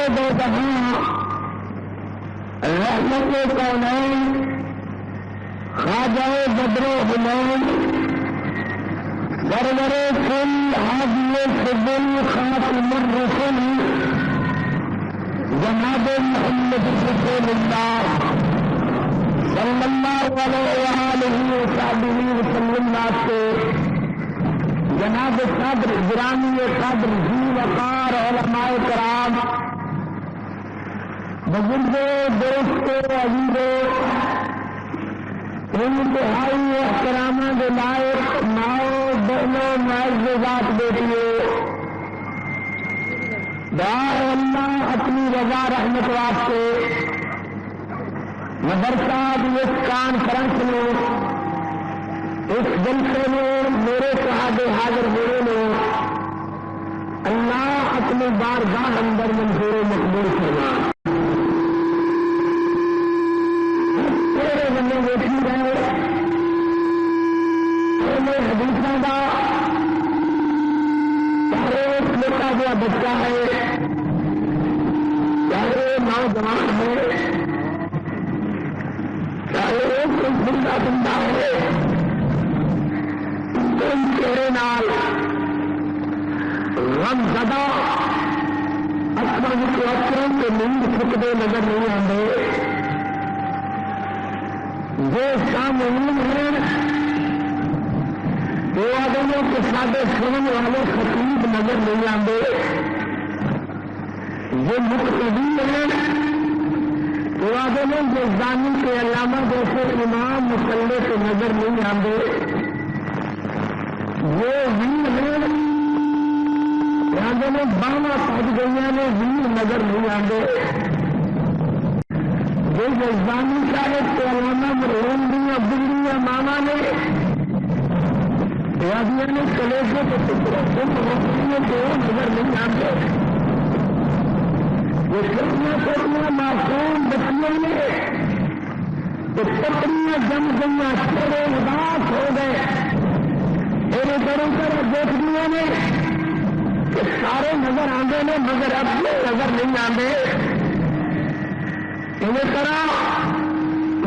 دو جہاں رحمت کونین خواجہ بدر حنین سرور کل ہادی سبل خاتم الرسل جناب محمد رسول اللہ صلی اللہ علیہ وآلہ وسلم سے جناب صدر گرامی صدر ذی وقار علماء کرام بزرگوں دوستوں عزیزوں انتہائی احترام کے لائق ماؤں بہنوں معززات بیٹیوں دعا اللہ اپنی رضا رحمت واسطے مدرسہ اس کانفرنس میں اس جلسے میں میرے صحابہ حاضر ہوئے نے اللہ اپنی بارگاہ اندر منظور و مقبول فرما تیرے بندے بیٹھی رہے حدیثوں کا چاہے ایک چھوٹا گیا بچہ ہے چاہے نوجوان ہے چاہے ایک بندہ بندہ ہے تیرے نال غم زدہ اکبر کے اکرم کے نیند سکتے نظر نہیں آتے جو سامعین ہیں وہ آدمیوں کے ساتھ سننے والے خطیب نظر نہیں آتے جو مقتدی ہیں وہ آدمیوں کے زانی کے علامہ جیسے امام مسلح کے نظر نہیں آتے وہ ویر ہیں میں بانا پھٹ گئی نے ویر نظر نہیں آتے جو جزبانی صاحب کے علامہ مرحوم دیا بلیا ماما نے نے کلیجے کے ٹکڑے کو نظر نہیں آتے یہ چھوٹیاں چھوٹیاں معصوم بچیاں نے پتریاں جم گئی چہرے اداس ہو گئے میرے گھروں پر دیکھ دیا نے کہ سارے نظر آتے ہیں مگر اب نظر نہیں آتے اسی طرح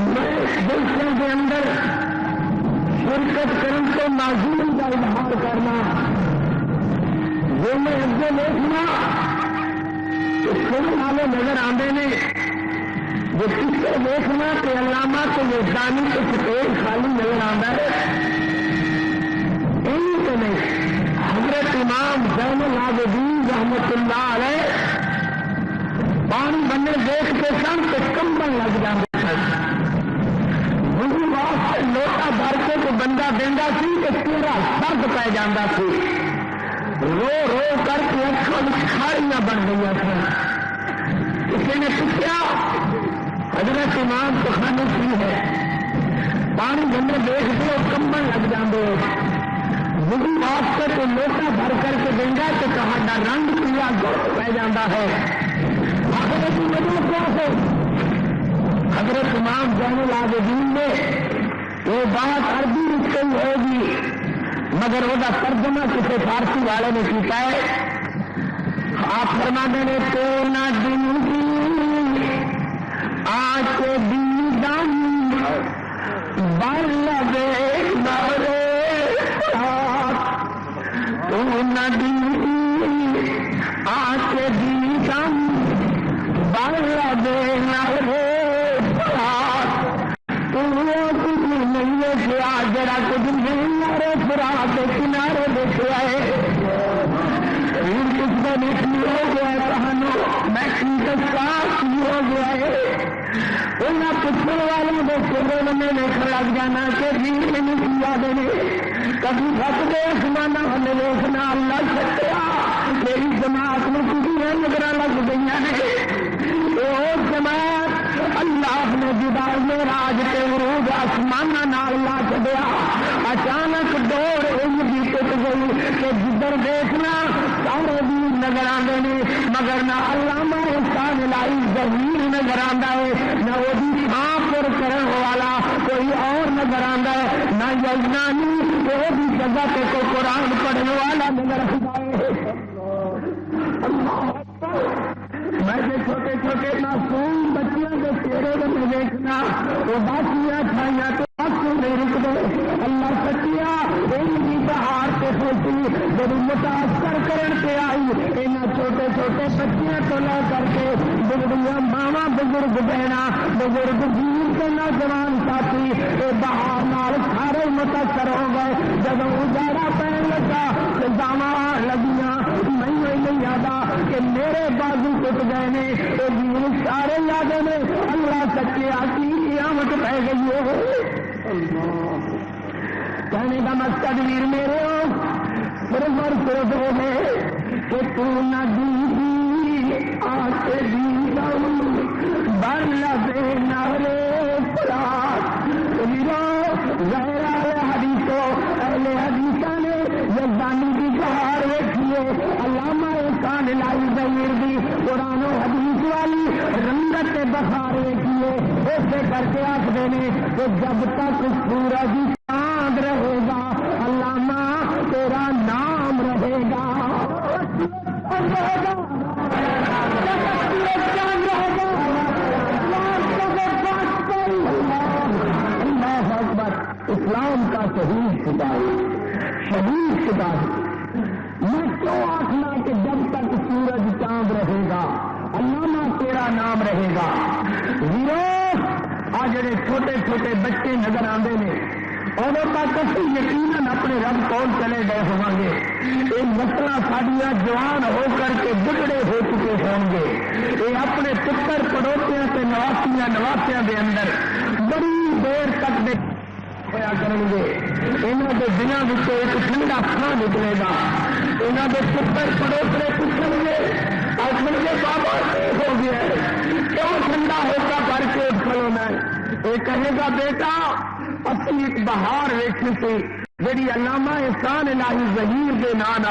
میں جلسوں کے اندر شرکت کرنے کو معذوری کا اظہار کرنا جو میں اگے دیکھنا کہ سننے والے نظر آتے ہیں جو پیچھے دیکھنا کہ علامہ کے وجدانی کو سفید خالی نظر آتا ہے حضرت امام زین العابدین رحمت اللہ علیہ پانی بنے دیکھ کے سن تو کمبن لگ جاتے سن وضو واسطے لوٹا بھر کے تو بندہ دینا سی کہ پورا سرد پی جانا سی رو رو کر کے اکھاں کھاڑیاں بن گئی سن کسی نے پوچھا حضرت امام تو خانو کی ہے پانی بنے دیکھ کے کمبن لگ جاتے وضو واسطے تو لوٹا بھر کر کے دیں گا تو کہاں رنگ پیا گوشت پہ جاتا ہے حضرت وجہ کیا ہے حضرت امام زین العابدین نے وہ بات عربی لکھ گئی ہوگی مگر وہ ترجمہ کسی فارسی والے نے کیتا ہے آپ فرمانے نے تو نہ دن کی آج کے دن دن بال لگے نارے ندی آج کے دن کم بال دینا کچھ نہیں کیا جرا کچھ کنارے فرات کنارے دیکھے آئے کچھ تو نہیں ہو گیا ہے کہانو میکسیکس کا ہو گیا ہے انہیں پوچھنے والوں کو چلے میں دیکھ لگ جانا کہ ویر میں نہیں کیا دینے کبھی تھک دے سمانا ہمیں دیکھنا اللہ سکیا میری جماعت میں کسی نظر لگ گئی ہے وہ جماعت اللہ نے جدار میں راج کے عروج آسمان نال لا چڑیا اچانک دور ان کی ٹوٹ گئی کہ جدھر دیکھنا سارے بھی نظر آتے ہیں مگر نہ علامہ انسان لائی زمین نظر آتا ہے نہ وہ بھی پر کرنے والا کوئی اور نظر آتا ہے نہ یجنانی وہ بھی جگہ پہ کو قرآن پڑھنے والا نظر آتا ہے ویسے چھوٹے چھوٹے معصوم بچیاں کے چہرے میں دیکھنا وہ باقیاں چھائیاں تو نہیں رکتے. اللہ سچیا ان بہار کے خوشی جب متاثر کرن کے آئی یہاں چھوٹے چھوٹے بچیاں تو لے کر کے بزرگیاں ماوا بزرگ بہنا بزرگ جیل کے نوجوان ساتھی یہ بہار نال سارے متاثر ہو گئے. جب اجاڑا پہن لگا داواں لگیاں نہیں نہیں یادا کہ میرے بازو ٹوٹ گئے نے یہ جیل سارے یاد نے. اللہ سچیا کی قیامت پہ گئی ہے. کہنے کا مقصد ویر میرے صرف اور صرف وہ ہے کہ تو نہ دی آتے دی بر لبے نارے پلاس غیر حدیثوں اہل حدیثہ نے یزدانی کی بہار دیکھیے. علامہ احسان الہی ظہیر دی قرآن و حدیث والی رنگت بخار دیکھیے. ایسے کر کے آخر نے کہ جب تک سورج چاند رہے گا علامہ تیرا نام رہے گا. اللہ اکبر. اسلام کا شہید سپاہی شہید سپاہی میں کیوں آخنا کہ جب تک سورج چاند رہے گا علامہ تیرا نام رہے گا. آ جڑے چھوٹے چھوٹے بچے نظر آتے ہیں ادو تک اسی یقیناً اپنے رب کول چلے گئے ہوں گے. یہ نسل ساڈیاں جوان ہو کر کے بگڑے ہو چکے ہوں گے. یہ اپنے پتر پڑوسیاں سے نواسیاں کے اندر بڑی دیر تک ہوا کریں گے. یہاں کے دنوں میں ایک ٹھنڈا تھان نکلے گا. یہاں کے پتر پڑوسے پوچھیں گے آخر کے بابا ہو گیا کیوں ٹھنڈا ہوتا کر کے کھلو میں. یہ کہے گا بیٹا اسی ایک بہار ویکھی سی جڑی علامہ احسان الہی ظہیر کے نام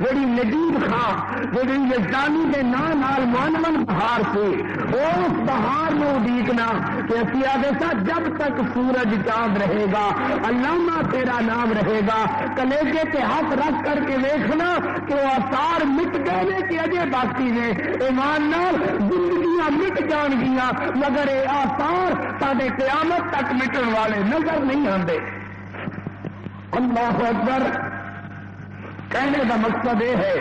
جڑی نجیب خان جڑی یزدانی کے نام معنون بہار سی. اس بہار میں دیکھنا کہ اسی آگے سا جب تک سورج چاند رہے گا علامہ تیرا نام رہے گا. کلیجے کے ہاتھ رکھ کر کے دیکھنا کہ وہ آثار مٹ گئے کہ اجے باقی نے. ایمان نال زندگیاں مٹ جان گیا مگر یہ آثار سارے قیامت تک مٹن والے نظر نہیں آتے. اللہ اکبر. کہنے کا مقصد یہ ہے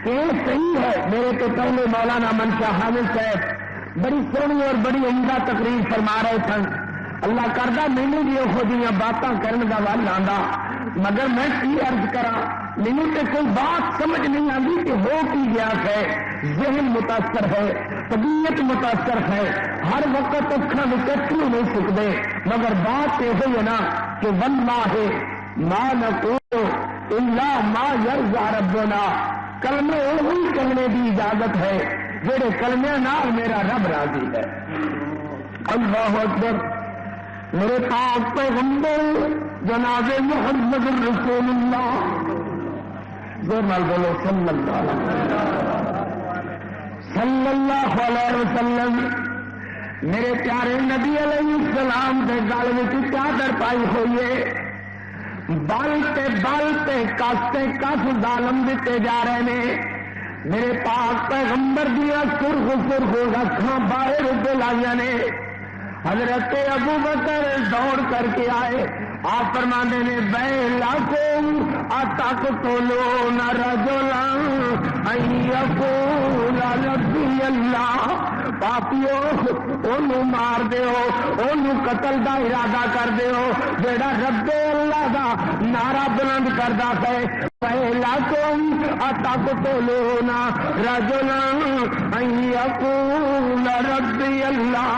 کہ یہ صحیح ہے. میرے تو پہلے مولانا منشا حامد صاحب بڑی سونی اور بڑی عمدہ تقریر فرما رہے سن. اللہ کردہ مینو بھی یہ باتاں کرنے کا ول آتا مگر میں کی عرض کرا مینو تو کوئی بات سمجھ نہیں آتی کہ ہو کی گیا ہے. ذہن متاثر ہے طبیعت متاثر ہے ہر وقت اکھاں کچھ نہیں سکتے مگر بات یہ ہے نا کہ واللہ ما نقول الا ما یرضی ربنا. کلمے وہی کہنے کی اجازت ہے جڑے کلمے نال میرا رب راضی ہے. اللہ اکبر. میرے پاک پیغمبر جناب محمد رسول اللہ بولو صلی اللہ علیہ وسلم. میرے پیارے نبی علیہ السلام کے گل میں چادر پائی ہوئی ہے. بل تے کس ظالم دیتے جا رہے ہیں. میرے پاک پیغمبر دیا سرخ اکھاں باہر ابے لائیا نے. حضرت ابو بکر دوڑ کر کے آئے. آپ فرمانے نے بیلاکم اتقتلون رجلا ان یقول ربی اللہ. پاپیو انہوں مار دیو انہوں قتل دا ارادہ کر دیو جیڑا رب اللہ دا نعرہ بلند کردا ہے. بیلاکم اتقتلون رجلا ان یقول ربی اللہ.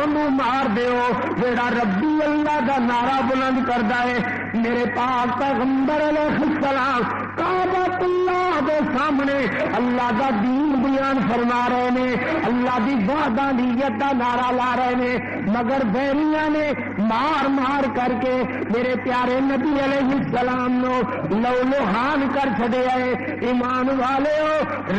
انہوں مار دیو جیڑا ربی اللہ دا نعرہ بلند کردا ہے. میرے پاک پیغمبر علیہ السلام کعبۃ اللہ دے سامنے اللہ دا دین بیان فرما رہے نے اللہ دی وحدانیت دا نعرہ لا رہے نے مگر بیریاں نے مار مار کر کے میرے پیارے نبی علیہ السلام نو لو لوہان کر چھڑے آئے. ایمان والے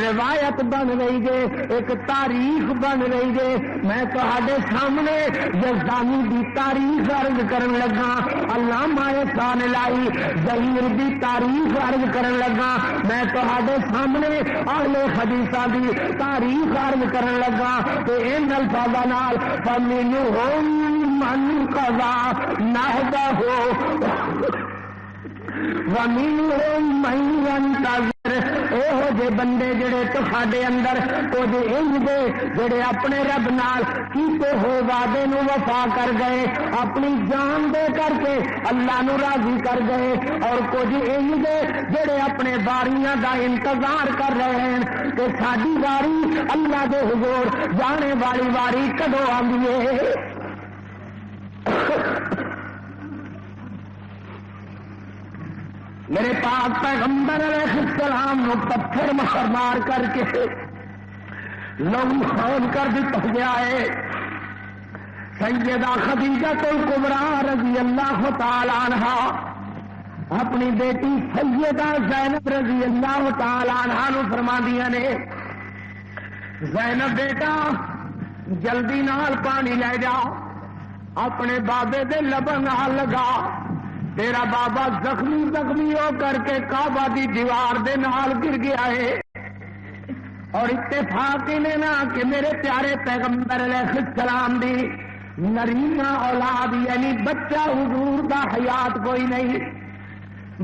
روایت بن رہی جے ایک تاریخ بن رہی جے. میں تہاڈے سامنے یزدانی دی تاریخ عرض کرن لگا علامہ احسان الہی ظہیر دی تاریخ عرض کرن لگا. میں تہاڈے سامنے اہل حدیثہ دی تاریخ عرض کرن لگا تے ان الفاظاں نال فمنہم من قضا نحبہ وَمِنْهُمْ مَنْ يَنْتَظِرُ اے جے بندے جڑے تہاڈے اندر کچھ انج دے جڑے اپنے رب نال کیتے ہوئے وعدے نو وفا کر گئے اپنی جان دے کر کے اللہ نو راضی کر گئے اور کچھ انج دے جڑے اپنے باریاں دا انتظار کر رہے ہیں کہ ساڈی واری اللہ دے حضور جانے والی واری کدوں آندی ہے۔ میرے پاک پیغمبر علیہ السلام نو پتھر مار مار کر کے لہو خون کر دیا گیا ہے۔ سیدہ خدیجہ الکبریٰ رضی اللہ تعالی عنہا اپنی بیٹی سیدہ زینب رضی اللہ تعالی عنہا نو فرماندیاں نے زینب بیٹا جلدی نال پانی لے جا اپنے بابے دے لبن نال لگا، تیرا بابا زخمی زخمی ہو کر کے کعبہ دی دیوار دے نال گر گیا ہے۔ اور اتفاق ہی لینا کہ میرے پیارے پیغمبر علیہ السلام دی نرینا اولاد یعنی بچہ حضور دا حیات کوئی نہیں،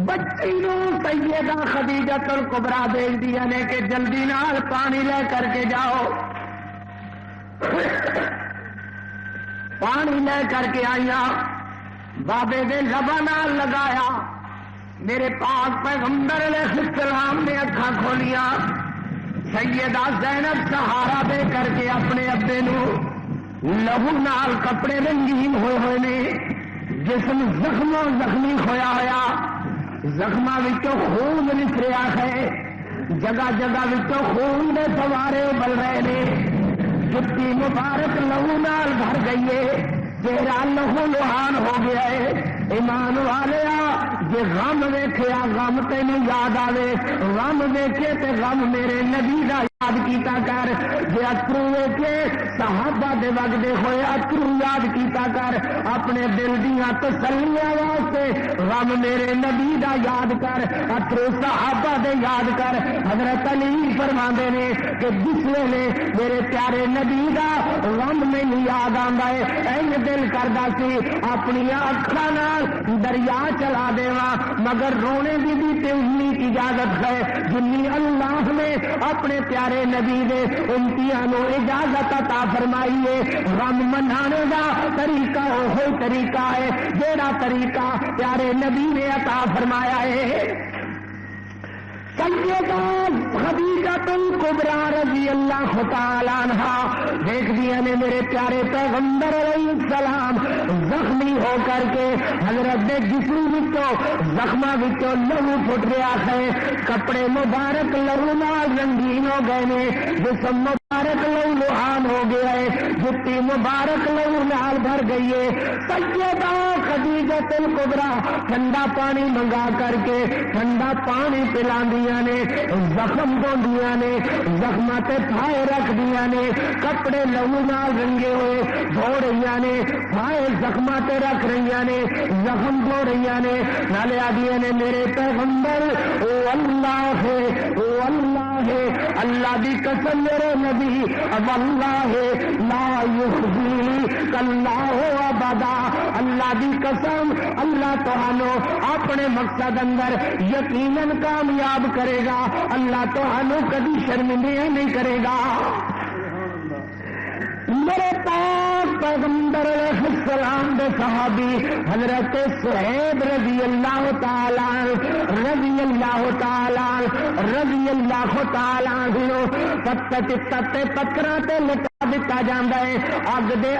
بچی نو سیدہ خدیجہ الکبریٰ بھیج دیا نے کہ جلدی نال پانی لے کر کے جاؤ۔ پانی لے کر کے آئیا، بابے دے لباں نال لگایا، میرے پاک پیغمبر علیہ السلام نے اکھاں کھولیاں، سیدہ زینب سہارا دے کر کے اپنے ابے نو لہو نال کپڑے رنگین ہوئے ہوئے نے، جسم زخموں زخمی ہویا ہوا، زخماں وچوں خون نکلیا ہے، جگہ جگہ وچوں خون دے فوارے ابل رہے نے، جتی مبارک لہو نال بھر گئی ہے، چہرہ لہو لہان ہو گیا ہے۔ ایمان والیا جے غم ویکھیا غم تینوں یاد آوے، غم ویکھے تے غم میرے نبی دا یاد کیتا کر، جے اترو ویکھے صحابہ دے وگدے ہوئے اترو یاد کیتا کر، اپنے دل دیاں تسلیاں واسطے غم میرے نبی دا یاد کر، اترو صحابہ دے یاد کر۔ حضرت علی فرماندے نے کہ جس ویلے میرے پیارے نبی دا غم مینوں یاد آندا ہے این دل کردا سی اپنی اکھاں نال دریا چلا دیواں، مگر رونے دی بھی تے اتنی اجازت ہے جنی اللہ نے اپنے پیارے نبی دے امتیاں نو اجازت عطا فرمائی ہے۔ غم منانے دا طریقہ وہی طریقہ ہے جیڑا طریقہ پیارے نبی نے عطا فرمایا ہے۔ سیدہ خدیجہ الکبریٰ رضی اللہ تعالی عنہا دیکھ دیا نے میرے پیارے پیغمبر علیہ السلام زخمی ہو کر کے حضرت دے جسم وچوں زخماں وچوں لہو پھٹ رہا ہے، کپڑے مبارک لہو نال رنگین ہو گئے نے، جسم مبارک لہو لہان ہو گیا ہے، جتی مبارک لہو نال بھر گئی ہے۔ سیدہ خدیجہ الکبریٰ ٹھنڈا پانی منگا کر کے ٹھنڈا پانی پلاندیاں نے، زخم دھوندیاں نے، زخماں تے پھائے رکھ دیاں نے، کپڑے لہو نال رنگے ہوئے دھو رہیاں نے، پھائے زخماں تے رکھ رہیاں نے، زخم دھو رہیاں نے، نالے آدیاں نے میرے پیغمبر او اللہ ہے، او اللہ ہے، اللہ دی قسم میرے نبی واللہ لا یخزیک اللہ ابدا، اللہ دی قسم اللہ تہانوں اپنے مقصد اندر یقیناً کامیاب کرے گا، اللہ تہانوں کبھی شرمندہ نہیں کرے گا۔ میرے پاک پیغمبر علیہ السلام دے صحابی حضرت صہیب رضی اللہ تعالی رضی اللہ عنہ پتے پتھراں تے لٹا دتا جاندا ہے، اگ دے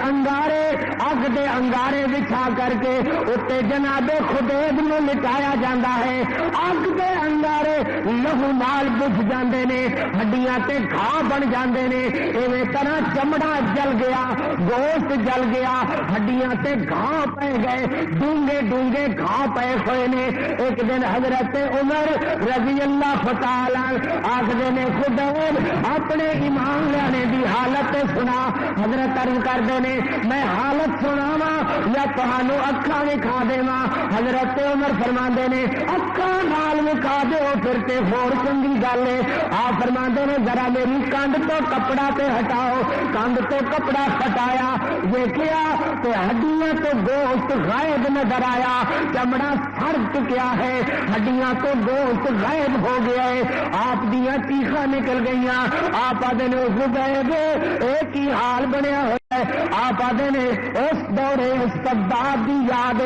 انگارے بچھا کر کے اتنے جناب خدیب نو لٹایا جاندا ہے، اگ دے انگارے لہو نال بجھ جاندے نے، ہڈیاں تے گھاہ بن جاندے نے، ایویں طرح چمڑا جل گیا، گوشت جل گیا، ہڈیاں تے گھاہ پے گئے، ڈونگے ڈونگے گھاہ پے ہوئے نے۔ ایک دن حضرت عمر رضی اللہ تعالی آخدے نے خدیب اپنے ایمان لینے دی حالت تے سنا. حضرت عرض کرتے ہیں میں حالت سناوا یا تمہوں اکھاں وکھا دیواں؟ حضرت عمر فرماندے نے اکھاں نال وکھا دیو پھر تے ہور چنگی گل ہے. آپ فرماندے نے ذرا میری کنڈ تو کپڑا تے ہٹاؤ. کنڈ تو کپڑا ہٹایا, دیکھیا تو ہڈیاں تو گوشت غائب نظر آیا. چمڑا سڑ چکیا ہے, ہڈیاں تو گوشت غائب ہو گیا ہے. آپ دیاں چیخاں نکل گئیاں. آپ آدھے نے زبید ایک ہی حال بنیا ہوا ہے. آپ آدھے نے اس دورے استبداد دی یاد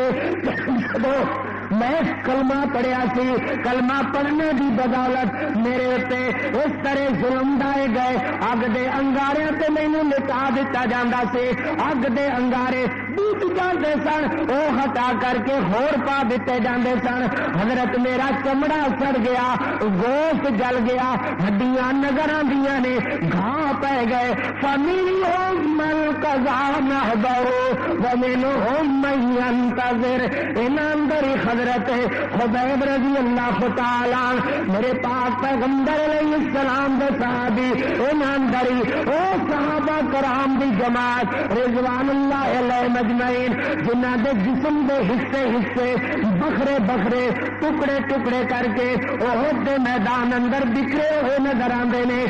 میں کلمہ پڑھیا سی, کلمہ پڑھنے دی بدولت میرے اتنے اس طرح ظلم ڈائے گئے. اگ دے انگاریاں تے مینوں لٹا دتا جاندا سی. اگ دے انگارے ڈٹ جاندے سن, وہ ہٹا کر کے ہور پا دیتے جاندے سن. حضرت میرا چمڑا سڑ گیا, گوشت جل گیا, ہڈیاں نظر آندیاں نے, گھاں پہ گئے. فمنہم من قضا نحبہ ومنہم من ينتظر. انہاں اندر حضرت خبیب رضی اللہ تعالی میرے پاک پیغمبر علیہ السلام دے صحابی انہاں اندر او صحابہ کرام دی جماعت رضوان اللہ علیہ مجمعین جنہاں دے جسم دے حصے حصے بکھرے بکھرے ٹکڑے ٹکڑے کر کے احد دے میدان اندر بکھرے ہوئے نظر آندے نے.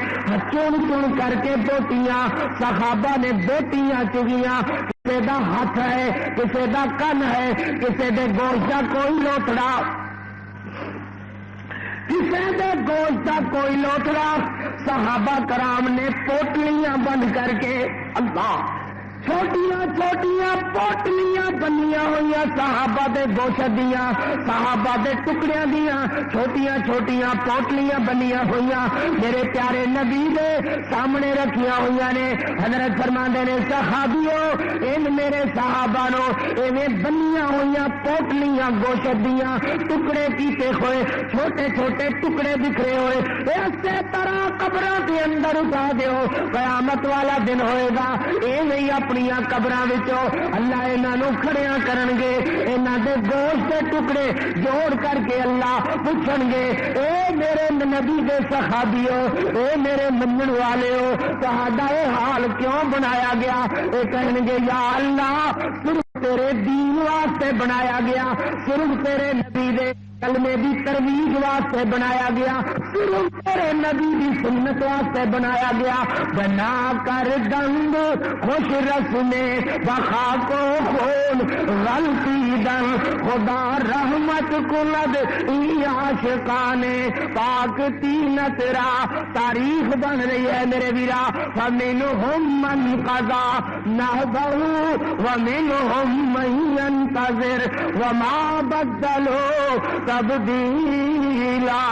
چن چن کر کے بوٹیاں صحابہ نے بوٹیاں چگیاں. کسی دا ہاتھ ہے, کسی دا کن ہے, کسی دے گوشت دا کوئی لوتڑا, کسی دے گوشت دا کوئی لوتڑا. صحابہ کرام نے پوٹلیاں بند کر کے اللہ چھوٹیاں چھوٹیاں پوٹلیاں بنیاں ہوئی صحابہ دے گوشت دیاں, صحابہ دے ٹکڑیاں دیاں چھوٹیاں چھوٹیاں پوٹلیاں بنیاں ہوئی میرے پیارے نبی دے سامنے رکھیاں ہوئی نے. حضرت فرماندے نے صحابیو ان میرے صحابہ نو ایویں بنیاں ہوئی پوٹلیاں گوشت دیاں ٹکڑے کیتے ہوئے چھوٹے چھوٹے ٹکڑے بکھرے ہوئے اسی طرح قبراں دے اندر اٹھا دیو. قیامت والا دن ہوئے گا ایویں اپنی قبراں وچوں اللہ انہاں کھڑیاں کرن گے. انہاں دے گوشت دے ٹکڑے جوڑ کر کے اللہ پوچھن گے اے میرے نبی دے صحابیو, اے میرے منن والیو, تہاڈا اے حال کیوں بنایا گیا؟ اے کہن گے یا اللہ صرف تیرے دین واسطے بنایا گیا, صرف تیرے نبی دے کلمے دی ترویج واسطے بنایا گیا, صرف تیرے نبی دی سنت واسطے بنایا گیا. بنا کر دنگ خوش رسنے بخا کو خون غلطی دن خدا رحمت کند ای عاشقانے پاک تین تیرا تاریخ بن رہی ہے میرے ویرا. فمنہم من قضا نحبہ ومنہم من ينتظر وما بدلوا تبدیلا.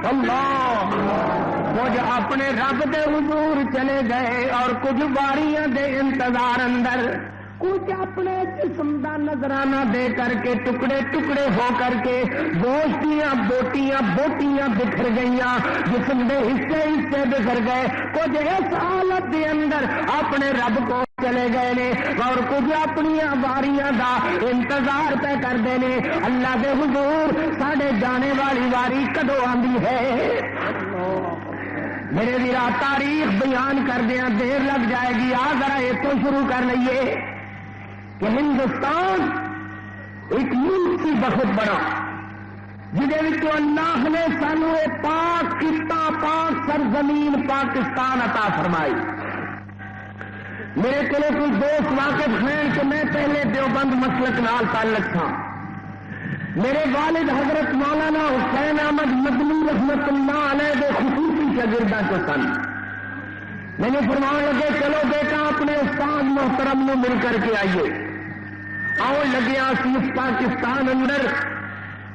اللہ کچھ اپنے رب دے حضور چلے گئے اور کچھ باریاں دے انتظار اندر, کچھ اپنے جسم دا نظرانہ دے کر کے ٹکڑے ٹکڑے ہو کر کے گوشتیاں بوٹیاں بوٹیاں بکھر گئیاں, جسم دے حصے حصے بکھر گئے. کچھ اس حالت دے اندر اپنے رب کو چلے گئے نے اور کچھ اپنی باریاں دا انتظار پہ کرتے ہیں. اللہ دے حضور ساڈے جانے والی واری کدو آندی ہے؟ میرے ویرا تاریخ بیان کردیا دیر لگ جائے گی. آ ذرا اتوں شروع کر لئیے کہ ہندوستان ایک ملک سی بہت بڑا جہد اللہ نے سانو پاک سرزمین پاکستان عطا فرمائی. میرے کو کچھ دوست واقف ہیں کہ میں پہلے دیوبند مسلک نال تعلق تھا. میرے والد حضرت مولانا حسین احمد مدنی رحمت اللہ علیہ دے خصوصی شاگرداں کو سن. میں نے فرمان لگے چلو بیٹا اپنے استاد محترم نو مل کر کے آئیے. آؤ لگیا اس پاکستان اندر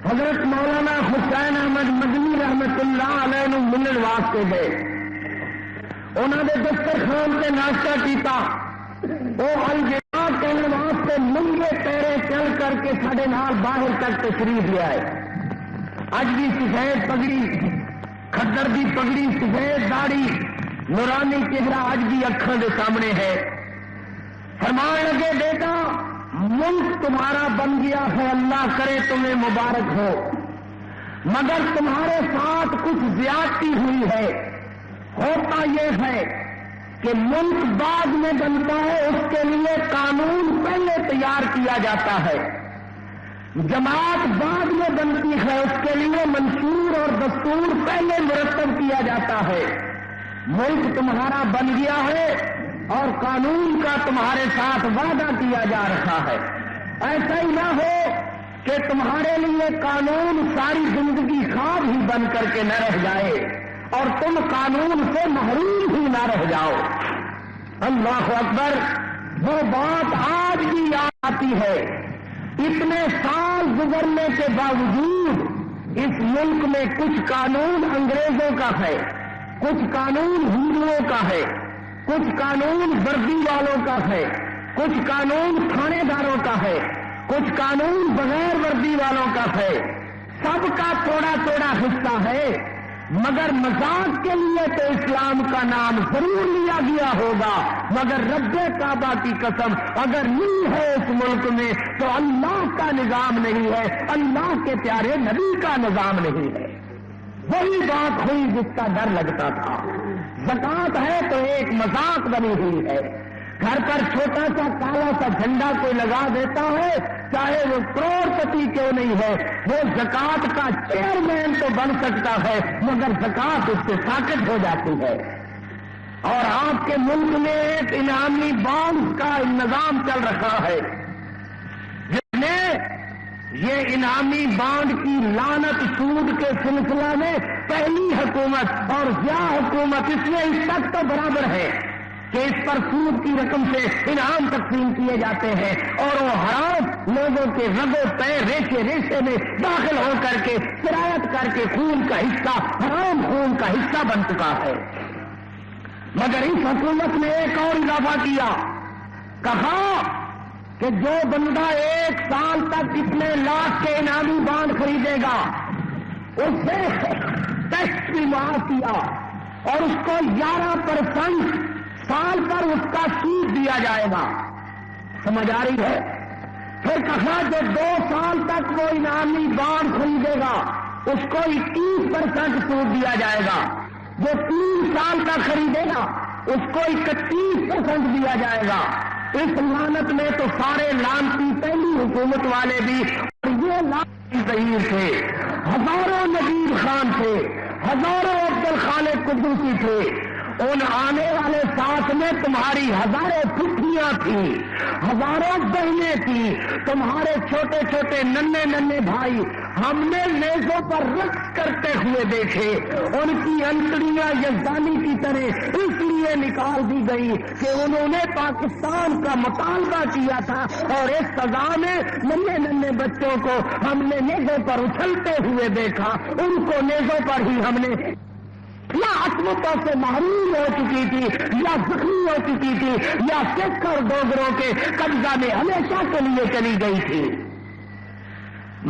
حضرت مولانا حسین احمد مدنی رحمت اللہ علیہ نو ملن واسطے گئے. انہوں نے دسترخوان سے ناشتہ کیتا, وہ الوداع کہنے واسطے ننگے پیرے چل کر کے ساڈے نال باہر تک تشریف لے آئے. اج بھی سفید پگڑی, کھدر دی پگڑی, سفید داڑھی, نورانی چہرہ اج بھی اکھاں دے سامنے ہے. فرمان لگے بیٹا ملک تمہارا بن گیا ہے, اللہ کرے تمہیں مبارک ہو. مگر تمہارے ساتھ کچھ زیادتی ہوئی ہے۔ ہوتا یہ ہے کہ ملک بعد میں بنتا ہے، اس کے لیے قانون پہلے تیار کیا جاتا ہے، جماعت بعد میں بنتی ہے، اس کے لیے منشور اور دستور پہلے مرتب کیا جاتا ہے۔ ملک تمہارا بن گیا ہے اور قانون کا تمہارے ساتھ وعدہ کیا جا رہا ہے۔ ایسا ہی نہ ہو کہ تمہارے لیے قانون ساری زندگی خواب ہی بن کر کے نہ رہ جائے اور تم قانون سے محروم ہی نہ رہ جاؤ۔ اللہ اکبر! وہ بات آج بھی یاد آتی ہے، اتنے سال گزرنے کے باوجود اس ملک میں کچھ قانون انگریزوں کا ہے، کچھ قانون ہندوؤں کا ہے، کچھ قانون وردی والوں کا ہے، کچھ قانون تھانے داروں کا ہے، کچھ قانون بغیر وردی والوں کا ہے، سب کا تھوڑا تھوڑا حصہ ہے، مگر مذاق کے لیے تو اسلام کا نام ضرور لیا گیا ہوگا، مگر رب کعبہ کی قسم اگر نہیں ہے اس ملک میں تو اللہ کا نظام نہیں ہے، اللہ کے پیارے نبی کا نظام نہیں ہے۔ وہی بات ہوئی جس کا ڈر لگتا تھا۔ زکات ہے تو ایک مذاق بنی ہوئی ہے، گھر پر چھوٹا سا کالا سا جھنڈا کوئی لگا دیتا ہے، چاہے وہ کروڑ پتی کیوں نہیں ہے، وہ زکات کا چیئرمین تو بن سکتا ہے مگر زکات اس سے ساکت ہو جاتی ہے۔ اور آپ کے ملک میں ایک انعامی بانڈ کا نظام چل رہا ہے جس نے یہ انعامی بانڈ کی لعنت سود کے سلسلہ میں پہلی حکومت اور ضیاء حکومت اس میں اس تک تو برابر ہے کہ اس پر سود کی رقم سے انعام تقسیم کیے جاتے ہیں اور وہ حرام لوگوں کے رگوں پیر ریشے ریشے میں داخل ہو کر کے سرایت کر کے خون کا حصہ، حرام خون کا حصہ بن چکا ہے۔ مگر اس حکومت نے ایک اور اضافہ کیا، کہا کہ جو بندہ 1 سال تک اتنے لاکھ کے انعامی بانڈ خریدے گا اسے ٹیکس بھی معاف کیا اور اس کو 11% سال پر اس کا سود دیا جائے گا۔ سمجھ آ رہی ہے؟ پھر کہا جو 2 سال تک وہ انعامی بانڈ خریدے گا اس کو 21% سود دیا جائے گا، جو 3 سال تک خریدے گا اس کو 31% دیا جائے گا۔ اس لعنت میں تو سارے لعنتی پہلی حکومت والے بھی اور یہ لعنتی ظہیر تھے، ہزاروں نذیر خان تھے، ہزاروں عبد الخالق قدوسی تھے، ان آنے والے ساتھ میں تمہاری ہزاروں پھپھیاں تھیں، ہزاروں بہنیں تھیں، تمہارے چھوٹے چھوٹے ننھے ننھے بھائی ہم نے نیزوں پر رقص کرتے ہوئے دیکھے، ان کی انتڑیاں یزدانی کی طرح اس لیے نکال دی گئی کہ انہوں نے پاکستان کا مطالبہ کیا تھا اور اس سزا میں ننھے ننھے بچوں کو ہم نے نیزوں پر اچھلتے ہوئے دیکھا، ان کو نیزوں پر ہی ہم نے یا عصمتوں سے محروم ہو چکی تھی یا زخمی ہو چکی تھی یا سکھ اور ڈوگروں کے قبضہ میں ہمیشہ کے لیے چلی گئی تھی۔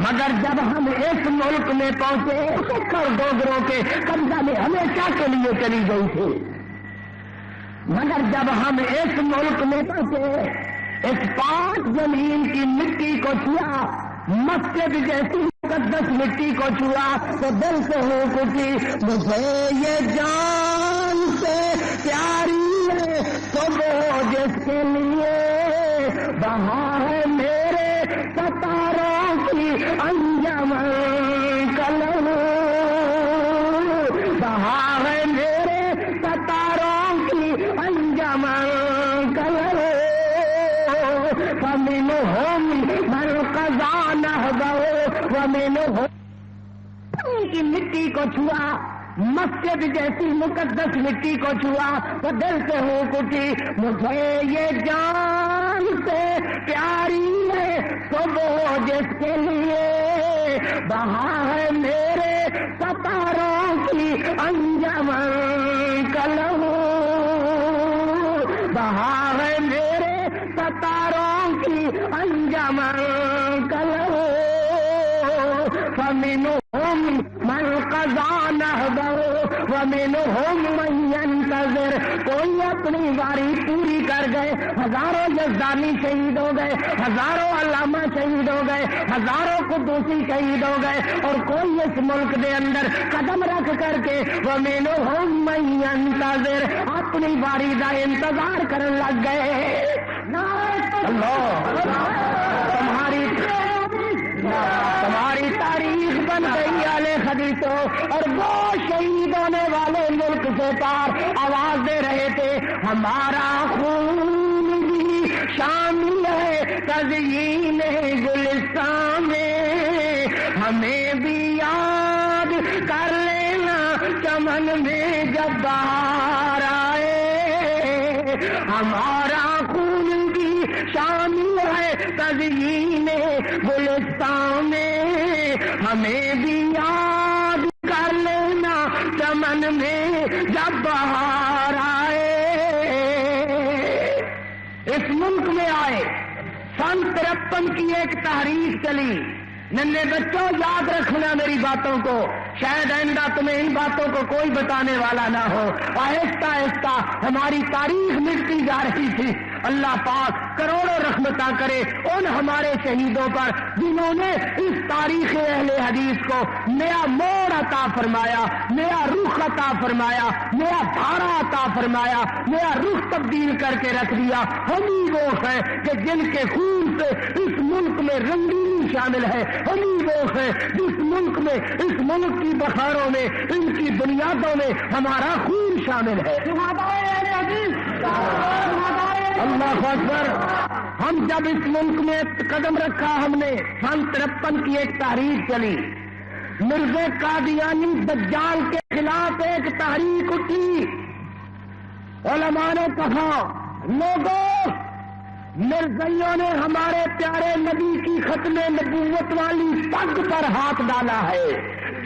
مگر جب ہم اس ملک میں پہنچے سکھ اور ڈوگروں کے قبضہ میں ہمیشہ کے لیے چلی گئی تھی، مگر جب ہم اس ملک میں پہنچے اس پاک زمین کی مٹی کو چھوا، مسجد جیسی مقدس مٹی کو چھوا تو دل سے ہو اٹھی، مجھے یہ جان سے پیاری ہے تو وہ جس کے لیے وہاں ہے میرے ستاروں کی انجم کلو، وہاں ہے میرے ستاروں کی انجم کلو، فمنہم من قضا نہبہ ومنہم کی مٹی کو چھوا، مسجد جیسی مقدس مٹی کو چھوا تو دل سے ہو اٹھی، مجھے یہ جان سے پیاری ہے تو وہ جس کے لیے وہاں ہے میرے ستاروں کی انجم کلو، وہاں ہے میرے ستاروں کی انجم کلو، فمنہم من قضا نہبہ ومنهم من ينتظر، کوئی اپنی باری پوری کر گئے، ہزاروں یزدانی شہید ہو گئے، ہزاروں علامہ شہید ہو گئے، ہزاروں قدوسی شہید ہو گئے، اور کوئی اس ملک دے اندر قدم رکھ کر کے ومنهم من ينتظر اپنی باری کا انتظار کرنے لگ گئے۔ تمہاری تاریخ بن گئی اہل حدیثوں، اور وہ شہید ہونے والے ملک سے پار آواز دے رہے تھے، ہمارا خون بھی شامل ہے تزئین گلستان میں، ہمیں بھی یاد کر لینا چمن میں جب بہار آئے، ہمارا خون بھی شامل ہے تزئین گلستان میں، ہمیں بھی یاد کر لینا چمن میں جب بہار آئے۔ اس ملک میں آئے، سن 53 کی ایک تحریک چلی، ننھے بچوں یاد رکھنا میری باتوں کو، شاید آئندہ تمہیں ان باتوں کو کوئی بتانے والا نہ ہو، آہستہ آہستہ ہماری تاریخ مٹتی جا رہی تھی۔ اللہ پاک کروڑوں رحمتاں کرے ان ہمارے شہیدوں پر جنہوں نے اس تاریخ اہل حدیث کو نیا موڑ عطا فرمایا، نیا رخ عطا فرمایا، نیا دھارا عطا فرمایا، نیا رخ تبدیل کر کے رکھ دیا۔ ہم ہی وہ ہیں کہ جن کے خون سے اس ملک میں رنگینی شامل ہے، ہم ہی وہ ہیں جس ملک میں، اس ملک کی بخاروں میں، ان کی بنیادوں میں ہمارا خون شامل ہے۔ اللہ اکبر۔ ہم جب اس ملک میں قدم رکھا، ہم نے سن 53 کی ایک تحریک چلی، مرزا قادیانی دجال کے خلاف ایک تحریک اٹھی۔ علماء نے کہا، لوگوں، مرزائیوں نے ہمارے پیارے نبی کی ختم نبوت والی پگ پر ہاتھ ڈالا ہے،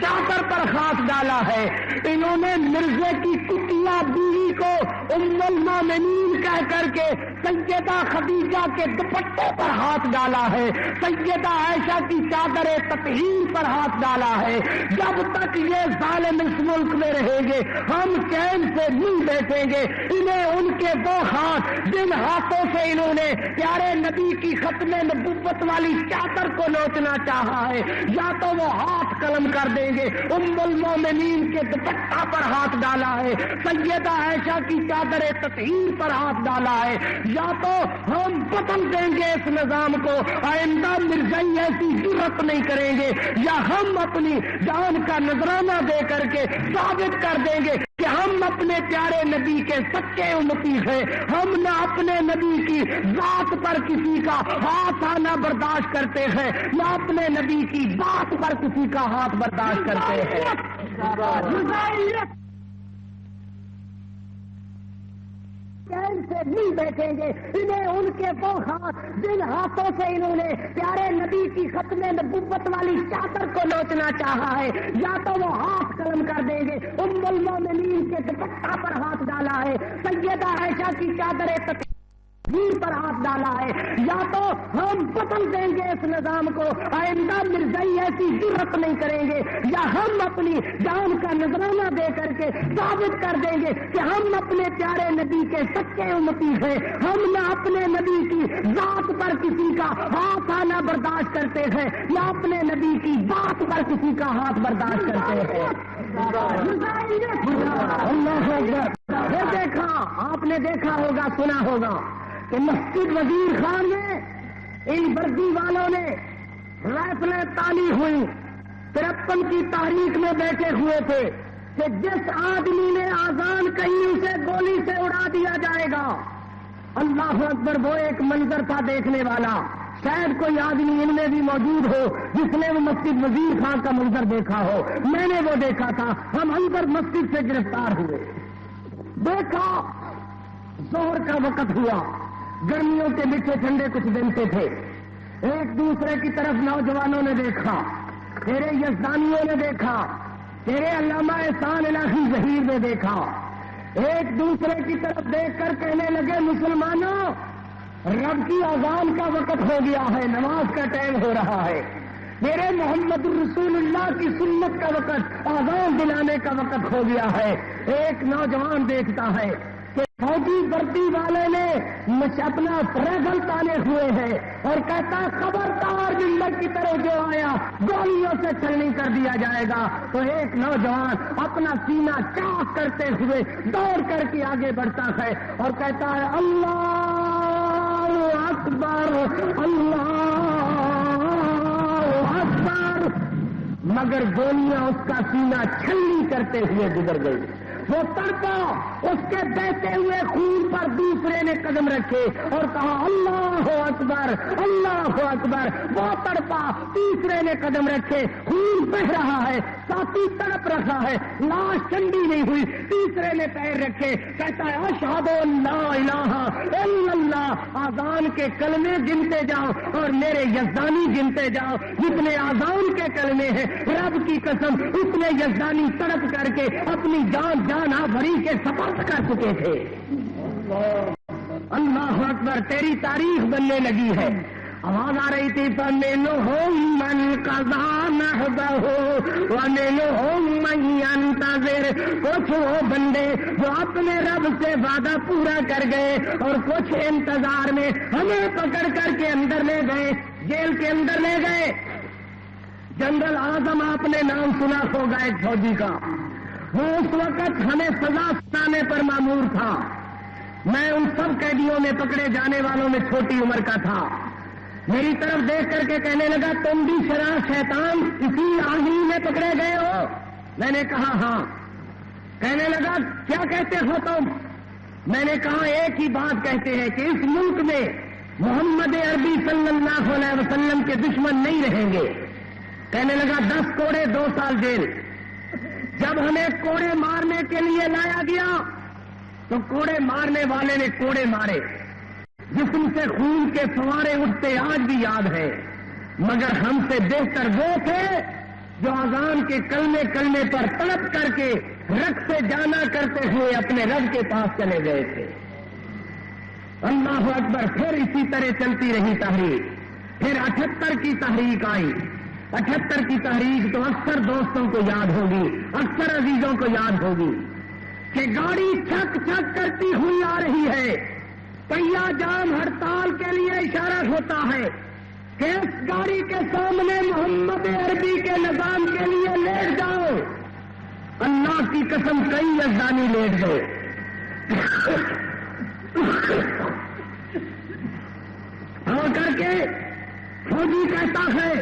چادر پر ہاتھ ڈالا ہے۔ انہوں نے مرزے کی کٹیا بیوی کو ام المومنین کہہ کر کے سیدہ خدیجہ کے دوپٹے پر ہاتھ ڈالا ہے، سیدہ عائشہ کی چادر تطہیر پر ہاتھ ڈالا ہے۔ جب تک یہ ظالم اس ملک میں رہیں گے، ہم چین سے نہیں بیٹھیں گے۔ انہیں ان کے وہ ہاتھ جن ہاتھوں سے انہوں نے پیارے نبی کی ختم نبوت والی چادر کو نوچنا چاہا ہے، یا تو وہ ہاتھ قلم کر دیں گے، ام المومنین کے دوپٹہ پر ہاتھ ڈالا ہے، سیدہ عائشہ کی چادر تطہیر پر ہاتھ ڈالا ہے، یا تو ہم بدل دیں گے اس نظام کو، آئندہ مرزائی ایسی جرأت نہیں کریں گے، یا ہم اپنی جان کا نذرانہ دے کر کے ثابت کر دیں گے کہ ہم اپنے پیارے نبی کے سچے امتی ہیں، ہم نہ اپنے نبی کی ذات پر کسی کا ہاتھ آنا برداشت کرتے ہیں، نہ اپنے نبی کی بات پر کسی کا ہاتھ برداشت کرتے ہیں۔ سے نہیں بیٹھیں گے۔ انہیں ان کے وہ ہاتھ جن ہاتھوں سے انہوں نے پیارے نبی کی ختم نبوت والی چادر کو نوچنا چاہا ہے، یا تو وہ ہاتھ قلم کر دیں گے، ام المومنین کے دوپٹہ پر ہاتھ ڈالا ہے، سیدہ عائشہ کی چادر تطہیر پر ہاتھ ڈالا ہے، یا تو ہم بدل دیں گے اس نظام کو، آئندہ مرزائی ایسی جرأت نہیں کریں گے، یا ہم اپنی جان کا نذرانہ دے کر کے ثابت کر دیں گے کہ ہم اپنے پیارے نبی کے سچے امتی ہیں، ہم نہ اپنے نبی کی ذات پر کسی کا ہاتھ آنا برداشت کرتے ہیں، نہ اپنے نبی کی بات پر کسی کا ہاتھ برداشت کرتے ہیں۔ اللہ اکبر۔ پھر دیکھا، آپ نے دیکھا ہوگا، سنا ہوگا کہ مسجد وزیر خان میں ان وردی والوں نے رائفلیں تانی ہوئی، 53 کی تاریخ میں بیٹھے ہوئے تھے کہ جس آدمی نے آزان کہی اسے گولی سے اڑا دیا جائے گا۔ اللہ اکبر۔ وہ ایک منظر تھا دیکھنے والا، شاید کوئی آدمی ان میں بھی موجود ہو جس نے وہ مسجد وزیر خان کا منظر دیکھا ہو۔ میں نے وہ دیکھا تھا، ہم اندر مسجد سے گرفتار ہوئے، دیکھا ظہر کا وقت ہوا، گرمیوں کے میٹھے ٹھنڈے کچھ دن سے تھے، ایک دوسرے کی طرف نوجوانوں نے دیکھا، تیرے یزدانیوں نے دیکھا، تیرے علامہ احسان الہی ظہیر نے دیکھا، ایک دوسرے کی طرف دیکھ کر کہنے لگے، مسلمانوں، رب کی اذان کا وقت ہو گیا ہے، نماز کا ٹائم ہو رہا ہے، میرے محمد رسول اللہ کی سنت کا وقت، آذان دلانے کا وقت ہو گیا ہے۔ ایک نوجوان دیکھتا ہے کہ فوجی وردی والے نے اپنا ریفل تانے ہوئے ہیں اور کہتا ہے خبردار ممبر کی طرف جو آیا گولیوں سے چھلنی کر دیا جائے گا۔ تو ایک نوجوان اپنا سینہ چاک کرتے ہوئے دوڑ کر کے آگے بڑھتا ہے اور کہتا ہے اللہ اکبر اللہ اکبر، مگر گولیاں اس کا سینہ چھلنی کرتے ہوئے گزر گئی۔ وہ تڑپا، اس کے بہتے ہوئے خون پر دوسرے نے قدم رکھے اور کہا اللہ اکبر اللہ اکبر۔ وہ تڑپا، تیسرے نے قدم رکھے، خون بہ رہا ہے، ساتھی تڑپ رہا ہے، لاش ٹھنڈی نہیں ہوئی، تیسرے نے پیر رکھے، کہتا ہے اشہد ان لا الہ الا اللہ۔ آذان کے کلمے گنتے جاؤ اور میرے یزدانی گنتے جاؤ، جتنے آذان کے کلمے ہیں رب کی قسم اتنے یزدانی تڑپ کر کے اپنی جان بھری کے سپرد کر چکے تھے۔ اللہ اکبر، تیری تاریخ بننے لگی ہے۔ آواز آ رہی تھی فَمِنْهُمْ مَنْ قَضَىٰ نَحْبَهُ وَمِنْهُمْ مَنْ يَنْتَظِرُ۔ کچھ وہ بندے جو اپنے رب سے وعدہ پورا کر گئے اور کچھ انتظار میں ہمیں پکڑ کر کے اندر لے گئے، جیل کے اندر لے گئے۔ جنرل اعظم آپ نے نام سنا ہوگا ایک فوجی کا، وہ اس وقت ہمیں سزا سنانے پر مامور تھا۔ میں ان سب قیدیوں میں پکڑے جانے والوں میں چھوٹی عمر کا تھا۔ میری طرف دیکھ کر کے کہنے لگا تم بھی شرار شیطان اسی آدمی میں پکڑے گئے ہو؟ میں نے کہا ہاں۔ کہنے لگا کیا کہتے ہو تم؟ میں نے کہا ایک ہی بات کہتے ہیں کہ اس ملک میں محمد عربی صلی اللہ علیہ وسلم کے دشمن نہیں رہیں گے۔ کہنے لگا 10 کوڑے 2 سال جیل۔ جب ہمیں کوڑے مارنے کے لیے لایا گیا تو کوڑے مارنے والے نے کوڑے مارے، جسم سے خون کے فوارے اٹھتے آج بھی یاد ہے، مگر ہم سے بہتر وہ تھے جو اذان کے کلمے پر تڑپ کر کے رق سے جانا کرتے ہوئے اپنے رب کے پاس چلے گئے تھے۔ اللہ اکبر۔ پھر اسی طرح چلتی رہی تحریک، پھر 78 کی تحریک آئی۔ 78 کی تحریک تو اکثر دوستوں کو یاد ہوگی، اکثر عزیزوں کو یاد ہوگی کہ گاڑی چھک چھک کرتی ہوئی آ رہی ہے، پہیا جام ہڑتال کے لیے اشارہ ہوتا ہے کہ اس گاڑی کے سامنے محمد عربی کے نظام کے لیے لیٹ جاؤ۔ اللہ کی قسم کئی یزدانی لیٹ گئے۔ اور کر کے فوجی کہتا ہے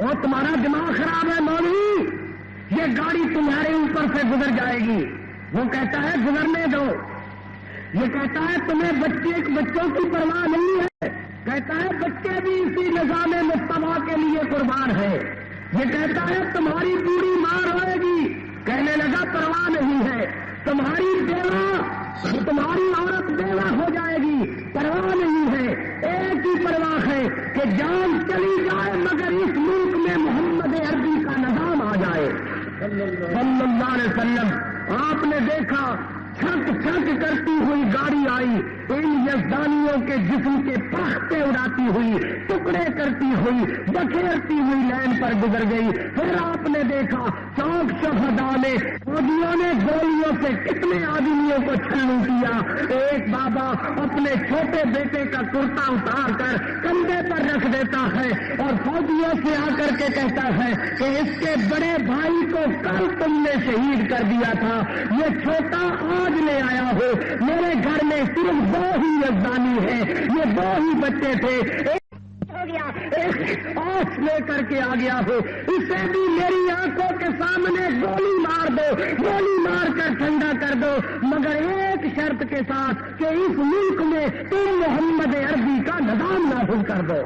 اور تمہارا دماغ خراب ہے مولوی، یہ گاڑی تمہارے اوپر سے گزر جائے گی۔ وہ کہتا ہے گزرنے دو۔ یہ کہتا ہے تمہیں بچوں کی پرواہ نہیں ہے۔ کہتا ہے بچے بھی اسی نظام مصطفیٰ کے لیے قربان ہے۔ یہ کہتا ہے تمہاری پوری ماں روئے گی۔ کہنے لگا پرواہ نہیں ہے، تمہاری عورت بیوہ ہو جائے گی، پرواہ نہیں ہے، ایک ہی پرواہ ہے کہ جان چلی جائے مگر اس ملک میں محمد عربی کا نظام آ جائے صلی اللہ علیہ وسلم۔ آپ نے دیکھا چھک چھک کرتی ہوئی گاڑی آئی، ان یزدانیوں کے جسم کے پختے اڑاتی ہوئی، ٹکڑے کرتی ہوئی، بکھیرتی ہوئی لائن پر گزر گئی۔ پھر آپ نے دیکھا چوک شہداء میں فوجیوں نے گولیوں سے کتنے آدمیوں کو چھلنی کیا۔ ایک بابا اپنے چھوٹے بیٹے کا کرتا اتار کر کندھے پر رکھ دیتا ہے اور فوجیوں سے آ کر کے کہتا ہے کہ اس کے بڑے بھائی کو کل تم نے شہید کر دیا تھا، یہ چھوٹا آج لے آیا ہو، میرے گھر میں صرف 2 ہی یزدانی ہیں، یہ 2 ہی بچے تھے، ایک آنکھ لے کر کے آ گیا ہو، اسے بھی میری آنکھوں کے سامنے گولی مار دو، گولی مار کر ٹھنڈا کر دو، مگر ایک شرط کے ساتھ کہ اس ملک میں تم محمد عربی کا نظام نافذ کر دو۔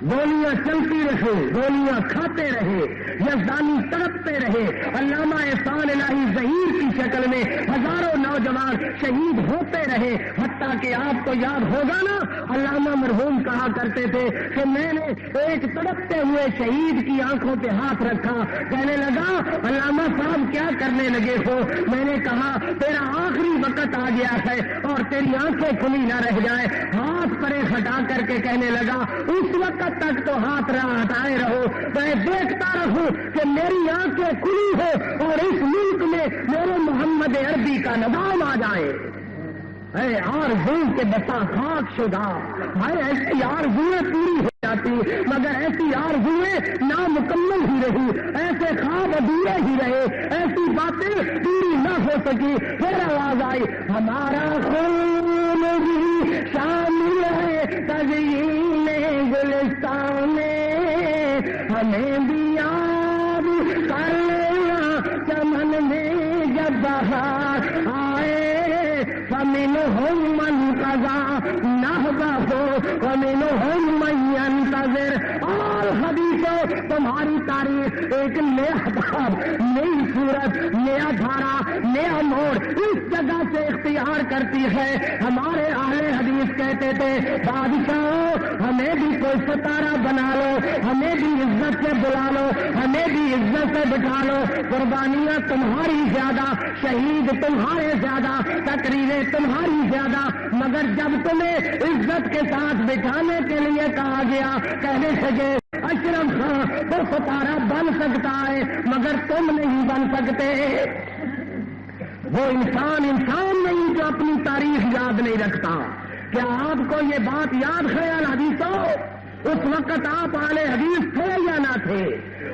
گولیاں چلتی رہے، گولیاں کھاتے رہے، یزدانی تڑپتے رہے۔ علامہ احسان الہی ظہیر کی شکل میں ہزاروں نوجوان شہید ہوتے رہے، حتیٰ کہ آپ کو یاد ہوگا نا، علامہ مرحوم کہا کرتے تھے کہ میں نے ایک تڑپتے ہوئے شہید کی آنکھوں پہ ہاتھ رکھا، کہنے لگا علامہ صاحب کیا کرنے لگے ہو؟ میں نے کہا تیرا آخری وقت آ گیا ہے اور تیری آنکھیں کھلی نہ رہ جائے۔ ہاتھ پرے ہٹا کر کے کہنے لگا اس وقت تک تو ہاتھ ہٹائے رہو، میں دیکھتا رہوں کہ میری آنکھیں کھلی ہو اور اس ملک میں میرے محمد عربی کا نظام آ جائے۔ اے آرزو کے بسا خاک شدہ، ہائے ایسی آرزویں پوری ہو جاتی مگر ایسی آرزویں نامکمل ہی رہی، ایسے خواب ادھورے ہی رہے، ایسی باتیں پوری نہ ہو سکی۔ پھر آواز آئی ہمارا خون بھی شامل ہے تزئین گلستان میں، ہمیں بھی یاد کر لینا چمن میں جب بہار آئے، فمنہم من قضا نحبہ ومنہم من ينتظر۔ اور حدیثوں تمہاری تاریخ ایک نیا باب، نئی صورت، نیا دھارا، نیا موڑ اس جگہ سے اختیار کرتی ہے۔ ہمارے اہل حدیث کہتے تھے بادشاہوں ہمیں بھی کوئی ستارہ بنا لو، ہمیں بھی عزت سے بلا لو، ہمیں بھی عزت سے بٹھا لو، قربانیاں تمہاری زیادہ، شہید تمہارے زیادہ، تقریریں تمہاری زیادہ، مگر جب تمہیں عزت کے ساتھ بٹھانے کے لیے کہا گیا، کہنے لگے اشرف خان تو ستارہ بن سکتا ہے مگر تم نہیں بن سکتے۔ وہ انسان نہیں جو اپنی تاریخ یاد نہیں رکھتا۔ کیا آپ کو یہ بات یاد ہے حدیثوں؟ اس وقت آپ اہل حدیث تھے یا نہ تھے؟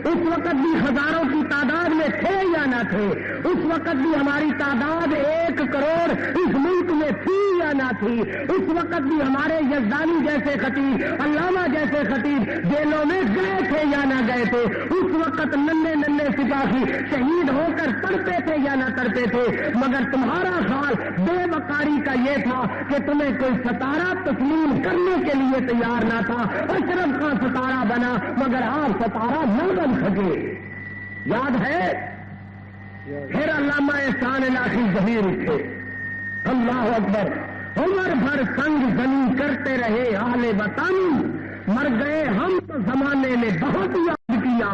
اس وقت بھی ہزاروں کی تعداد میں تھے یا نہ تھے؟ اس وقت بھی ہماری تعداد 1 کروڑ اس ملک میں تھی یا نہ تھی؟ اس وقت بھی ہمارے یزدانی جیسے خطیب، علامہ جیسے خطیب جیلوں میں گئے تھے یا نہ گئے تھے؟ اس وقت ننھے ننھے سپاہی شہید ہو کر تڑپے تھے یا نہ تڑپے تھے؟ مگر تمہارا حال بے وقاری کا یہ تھا کہ تمہیں کوئی ستارہ تسلیم کرنے کے لیے تیار نہ تھا۔ اشرف خان ستارہ بنا مگر آپ ستارہ نہ بن سکے، یاد ہے؟ پھر علامہ احسان الہی ظہیر اٹھے، اللہ اکبر، عمر بھر سنگ زنی کرتے رہے اہل وطن، مر گئے ہم تو زمانے میں بہت یاد کیا۔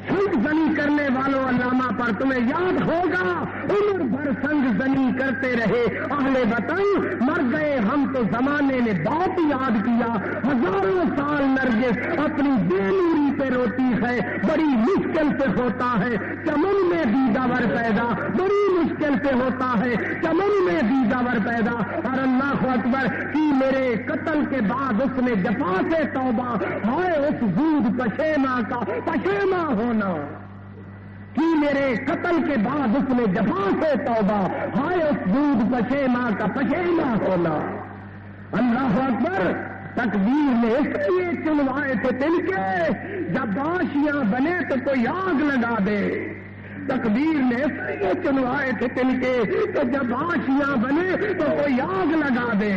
سنگ زنی کرنے والوں علامہ پر تمہیں یاد ہوگا، عمر بھر سنگ زنی کرتے رہے اہل وطن، مر گئے ہم تو زمانے نے بہت یاد کیا۔ ہزاروں سال نرگس اپنی بے نوری پہ روتی ہے، بڑی مشکل سے ہوتا ہے چمن میں دیداور پیدا، بڑی مشکل سے ہوتا ہے چمن میں دیداور پیدا۔ اور اللہ اکبر کی میرے قتل کے بعد اس نے جفا سے توبہ، ہائے اس زود پشیماں کا پشیماں ہونا، کہ میرے قتل کے بعد اس نے جفا سے توبہ، ہائے اس دودھ پشیماں کا پشیماں ہونا۔ اللہ اکبر، تقدیر نے اس لیے چنوائے تھے دل کے، جب آشیاں بنے تو کوئی آگ لگا دے۔ تقدیر نے اس لیے چنوائے تھے دل کے کہ جب آشیاں بنے تو کوئی آگ لگا دے۔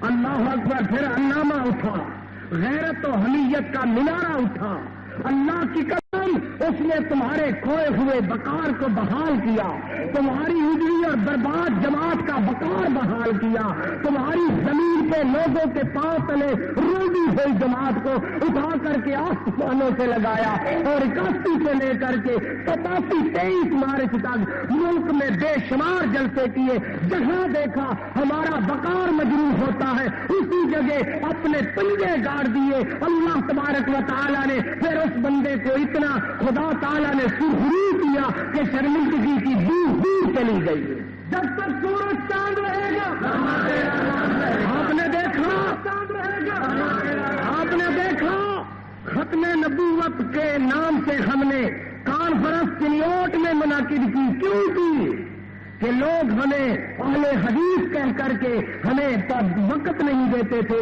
اللہ اکبر، پھر علامہ اٹھا، غیرت و حمیت کا مینارہ اٹھا، اللہ کی قسم اس نے تمہارے کھوئے ہوئے وقار کو بحال کیا، تمہاری اجڑی اور برباد جماعت کا وقار بحال کیا، تمہاری زمین پہ لوگوں کے پاؤں تلے روڈی ہوئی جماعت کو اٹھا کر کے آسمانوں سے لگایا، اور 81 سے لے کر کے 87-23 مارچ تک ملک میں بے شمار جلسے کیے، جہاں دیکھا ہمارا وقار مجروح ہوتا ہے اسی جگہ اپنے پنجے گاڑ دیے۔ اللہ تبارک و تعالیٰ نے پھر اس بندے کو اتنا خدا تعالیٰ نے سرخرو کیا کہ شرمندگی کی دور دور چلی گئی۔ جب تک سورج چاند رہے گا آپ نے دیکھا، چاند رہے گا آپ نے دیکھا، ختم نبوت کے نام سے ہم نے کانفرنس چنیوٹ میں منعقد کی، کیوں کی؟ کہ لوگ ہمیں اہل حدیث کہہ کر کے ہمیں وقت نہیں دیتے تھے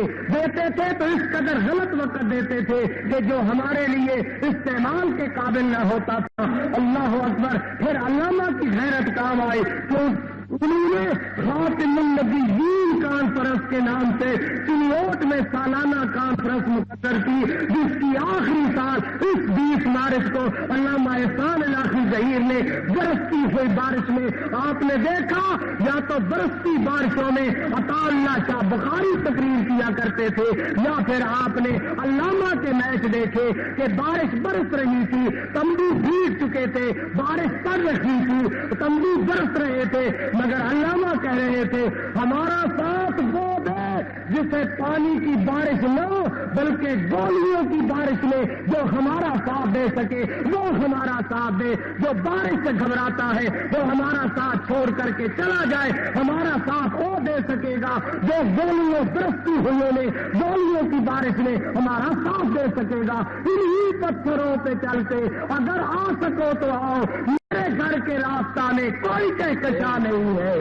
تو اس قدر غلط وقت دیتے تھے کہ جو ہمارے لیے استعمال کے قابل نہ ہوتا تھا۔ اللہ اکبر. پھر علامہ کی غیرت کام آئی تو انہوں نے خاتم النبیین کانفرنس کے نام سے سنیوٹ میں سالانہ کانفرنس مقرر کی، جس کی آخری سال اس 20 مارچ کو علامہ احسان الہی ظہیر نے برستی ہوئی بارش میں، آپ نے دیکھا یا تو برستی بارشوں میں عطا اللہ شاہ بخاری تقریر کیا کرتے تھے، یا پھر آپ نے علامہ کے میچ دیکھے کہ بارش برس رہی تھی، تمبو بھیگ چکے تھے، بارش پڑ رہی تھی، تمبو برس رہے تھے، مگر علامہ کہہ رہے تھے ہمارا ساتھ وہ دے جسے پانی کی بارش نہ بلکہ گولیوں کی بارش میں جو ہمارا ساتھ دے سکے وہ ہمارا ساتھ دے، جو بارش سے گھبراتا ہے وہ ہمارا ساتھ چھوڑ کر کے چلا جائے، ہمارا ساتھ وہ دے سکے گا جو گولیوں برستی ہوئیوں میں گولیوں کی بارش میں ہمارا ساتھ دے سکے گا. انہی پتھروں پہ چلتے اگر آ سکو تو آؤ، میرے گھر کے راستہ میں کوئی کہکشاں نہیں ہے.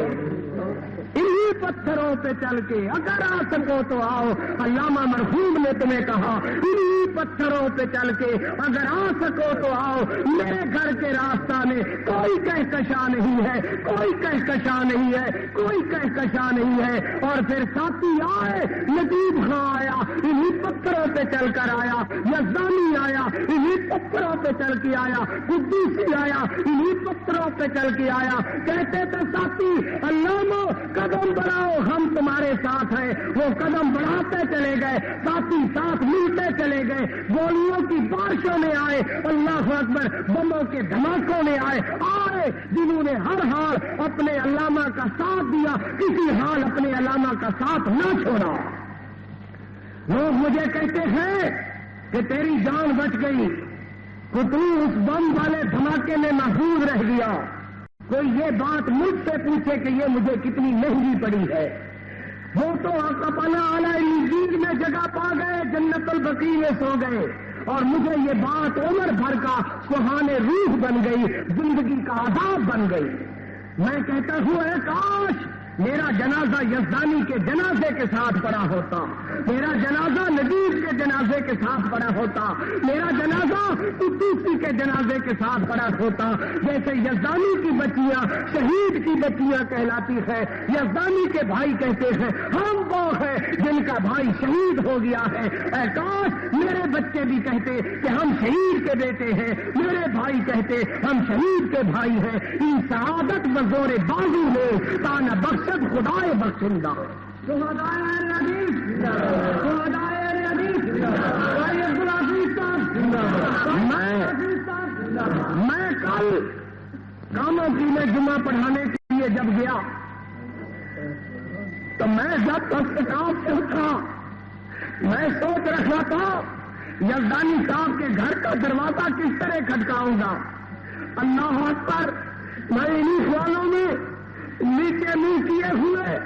انہی پتھروں پہ چل کے اگر آ سکو تو آؤ. علامہ مرحوم نے تمہیں کہا انہی پتھروں پہ چل کے اگر آ سکو تو آؤ، میرے گھر کے راستہ میں کوئی کہکشاں نہیں ہے، کوئی کہکشاں نہیں ہے، کوئی کہکشاں نہیں ہے. اور پھر ساتھی آئے، نجیب خان آیا، انہی پتھروں پہ چل کر آیا، یزدانی آیا، انہی پتھروں پہ چل کے آیا، قدوسی آیا، انہی پتھروں پہ چل کے آیا. کہتے تھے ساتھی علامہ قدم بڑھاؤ ہم تمہارے ساتھ ہیں، وہ قدم بڑھاتے چلے گئے، ساتھی ساتھ ملتے چلے گئے، گولیوں کی بارشوں میں آئے، اللہ اکبر، بموں کے دھماکوں میں آئے جنہوں نے ہر حال اپنے علامہ کا ساتھ دیا، کسی حال اپنے علامہ کا ساتھ نہ چھوڑا. لوگ مجھے کہتے ہیں کہ تیری جان بچ گئی، کہ تو اس بم والے دھماکے میں محفوظ رہ گیا. کوئی یہ بات مجھ سے پوچھے کہ یہ مجھے کتنی مہنگی پڑی ہے. وہ تو اپنا اعلی انجیل میں جگہ پا گئے، جنت البقیع میں سو گئے، اور مجھے یہ بات عمر بھر کا سہانے روح بن گئی، زندگی کا عذاب بن گئی. میں کہتا ہوں اے کاش میرا جنازہ یزدانی کے جنازے کے ساتھ پڑا ہوتا، میرا جنازہ نجیب کے جنازے کے ساتھ پڑا ہوتا، میرا جنازہ قدوسی کے جنازے کے ساتھ پڑا ہوتا. جیسے یزدانی کی بچیاں شہید کی بچیاں کہلاتی ہے، یزدانی کے بھائی کہتے ہیں ہم وہ ہیں جن کا بھائی شہید ہو گیا ہے. اے کاش میرے بچے بھی کہتے کہ ہم شہید کے بیٹے ہیں، میرے بھائی کہتے ہم شہید کے بھائی ہیں. ان سعادت بزور بازو میں تانا بخشد خدائے بخشندہ. میں کل کاموں کی میں جمعہ پڑھانے کے لیے جب گیا تو میں جب دستکاب سے اٹھا میں سوچ رہا تھا یزدانی صاحب کے گھر کا دروازہ کس طرح کھٹکاؤں گا. اللہ اکبر، میں انہی خیالوں میں نیچے منہ کیے ہوئے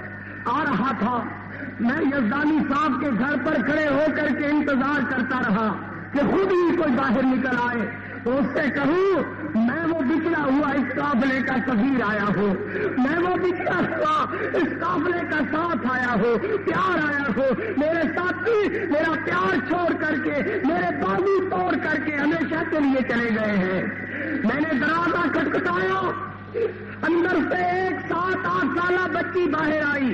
آ رہا تھا. میں یزدانی صاحب کے گھر پر کھڑے ہو کر کے انتظار کرتا رہا کہ خود ہی کوئی باہر نکل آئے تو اس سے کہوں میں وہ بچڑا ہوا اس قافلے کا سفیر آیا ہوں، میں وہ بچڑا ہوا اس قافلے کا ساتھ آیا ہوں، پیار آیا ہوں. میرے ساتھی میرا پیار چھوڑ کر کے، میرے بازو توڑ کر کے ہمیشہ کے لیے چلے گئے ہیں. میں نے دروازہ کھٹکھٹایا، اندر سے ایک 7-8 سالہ بچی باہر آئی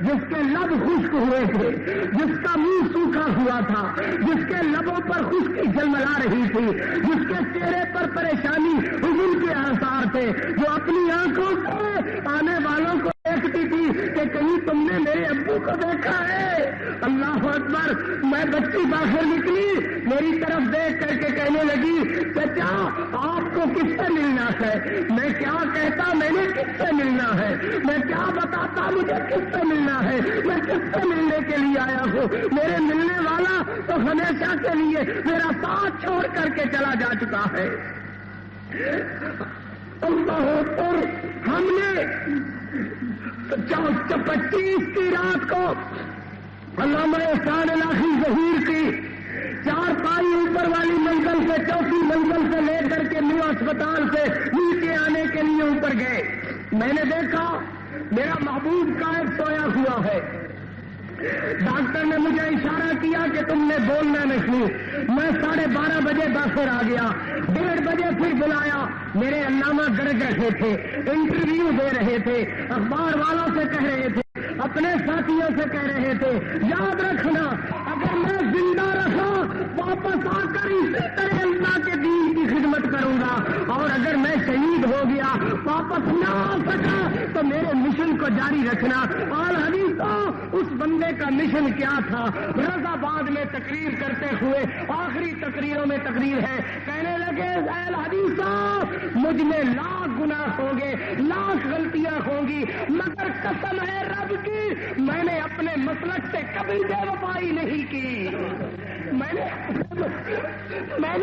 جس کے لب خشک ہوئے تھے، جس کا منہ سوکھا ہوا تھا، جس کے لبوں پر خشکی جلملا رہی تھی، جس کے چہرے پر پریشانی حزن کے آثار تھے، جو اپنی آنکھوں سے آنے والوں کو دیکھتی تھی کہ کہیں تم نے میرے ابو کو دیکھا ہے. اللہ اکبر، میں بچی باہر نکلی، میری طرف دیکھ کر کے کہنے لگی چچا آپ کو کس سے ملنا ہے؟ میں کیا کہتا میں نے کس سے ملنا ہے، میں کیا بتاتا مجھے کس سے ملنا ہے، میں کس سے ملنے کے لیے آیا ہوں. میرے ملنے والا تو ہمیشہ کے لیے میرا ساتھ چھوڑ کر کے چلا جا چکا ہے. ہم نے 25 کی رات کو علامہ احسان الہی ظہیر کی 4 پائی اوپر والی منزل سے 4تھی منزل سے لے کر کے نیو اسپتال سے نیچے آنے کے لیے اوپر گئے. میں نے دیکھا میرا محبوب قائد سویا ہوا ہے، ڈاکٹر نے مجھے اشارہ کیا کہ تم نے بولنا نہیں. میں 12:30 بجے باہر آ گیا. 1:30 بجے پھر بلایا. میرے علامہ گرج رہے تھے, انٹرویو دے رہے تھے, اخبار والوں سے کہہ رہے تھے, اپنے ساتھیوں سے کہہ رہے تھے, یاد رکھنا اگر میں زندہ رہا واپس آ کر اسی طرح اللہ کے دین کی خدمت کروں گا, اور اگر میں شہید ہو گیا واپس نہ آ سکا تو میرے مشن کو جاری رکھنا. اور حدیثوں اس بندے کا مشن کیا تھا؟ رضا آباد میں تقریر کرتے ہوئے آخری تقریروں میں تقریر ہے, کہنے لگے اہل حدیثوں مجھ میں لاکھ گناہ ہوں گے, لاکھ غلطیاں ہوں گی, مگر قسم ہے رب کی میں نے اپنے مسلک سے کبھی بے وفائی نہیں کی. میں نے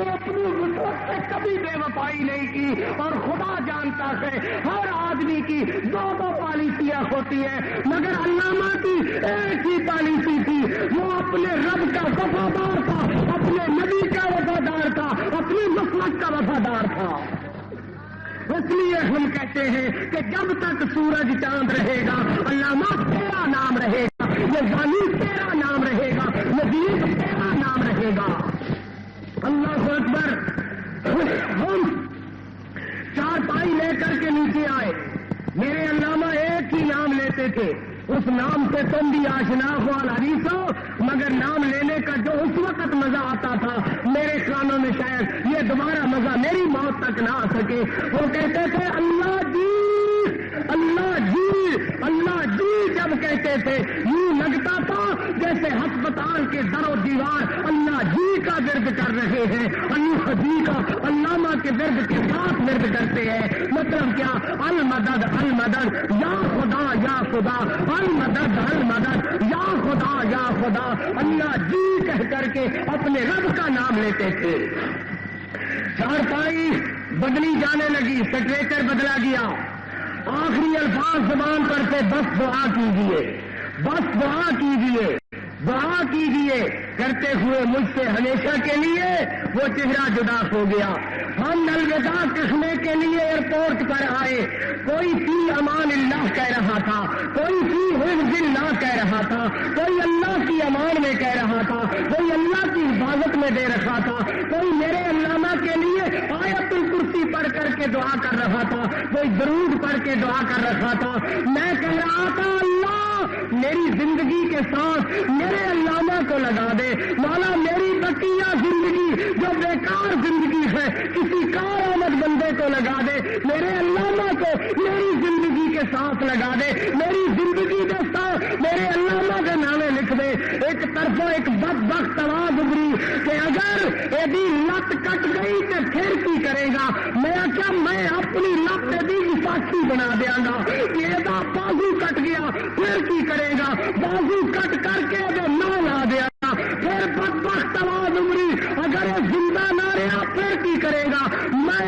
اپنی مسلک سے کبھی بے وفائی نہیں کی. اور خدا جانتا ہے ہر آدمی کی 2 پالیسیاں ہوتی ہیں, مگر علامہ کی ایک ہی پالیسی تھی, وہ اپنے رب کا وفادار تھا, اپنے نبی کا وفادار تھا, اپنے مسلک کا وفادار تھا. اس لیے ہم کہتے ہیں کہ جب تک سورج چاند رہے گا علامہ تیرا نام رہے گا, یزدانی تیرا نام رہے گا, نذیر تیرا نام رہے گا. اللہ اکبر. ہم 4 پائی لے کر کے نیچے آئے. میرے علامہ ایک ہی نام لیتے تھے, اس نام سے تم بھی آشنا ہو الحدیثو, مگر نام لینے کا جو اس وقت مزہ آتا تھا میرے کانوں میں شاید یہ دوبارہ مزہ میری موت تک نہ آ سکے. وہ کہتے تھے اللہ جی, اللہ جی, اللہ جی. جب کہتے تھے یوں لگتا تھا جیسے ہسپتال کے در و دیوار اللہ جی کا ورد کر رہے ہیں, اللہ جی کا علامہ کے ورد کے ساتھ ورد کرتے ہیں. مطلب کیا؟ المدد المدد یا خدا یا خدا, المدد المدد یا خدا یا خدا. اللہ جی کہہ کر کے اپنے رب کا نام لیتے تھے. 4 پائی بدلی جانے لگی, سٹریچر بدلا گیا. آخری الفاظ زبان پر سے بس دعا کیجیے, بس دعا کیجیے, دعا کیجیے کرتے ہوئے مجھ سے ہمیشہ کے لیے وہ چہرہ جدا ہو گیا. ہم الوداع کہنے کے لیے ایئرپورٹ پر آئے. کوئی فی امان اللہ کہہ رہا تھا, کوئی فی حفظ اللہ کہہ رہا تھا, کوئی اللہ کی امان میں کہہ رہا تھا, کوئی اللہ کی حفاظت میں دے رکھا تھا, کوئی میرے علامہ کے لیے آیت الکرسی پڑھ کر کے دعا کر رہا تھا, کوئی درود پڑھ کے دعا کر رہا تھا. میں کہہ رہا تھا اللہ میری زندگی کے ساتھ میرے علامہ کو لگا دے, مولا میری بقیہ زندگی جو بیکار زندگی ہے کسی کارآمد بندے کو لگا دے, میرے علامہ کو میری زندگی کے ساتھ لگا دے, میری زندگی کے ساتھ میرے علامہ کے نامے لکھ دے. ایک طرفوں ایک بدبخت آواز ابری کہ اگر ایدی لت کٹ گئی تو پھر کی کرے گا. میں کیا میں اپنی لت ایدی وفاقی بنا دیا گا, یہ بازو کٹ گیا پھر کی کرے گا, بازو کٹ کر کے نہ لا دیا گا. پھر بدبخت آواز ابری اگر یہ زندہ نہ رہا پھر کی کرے گا, میں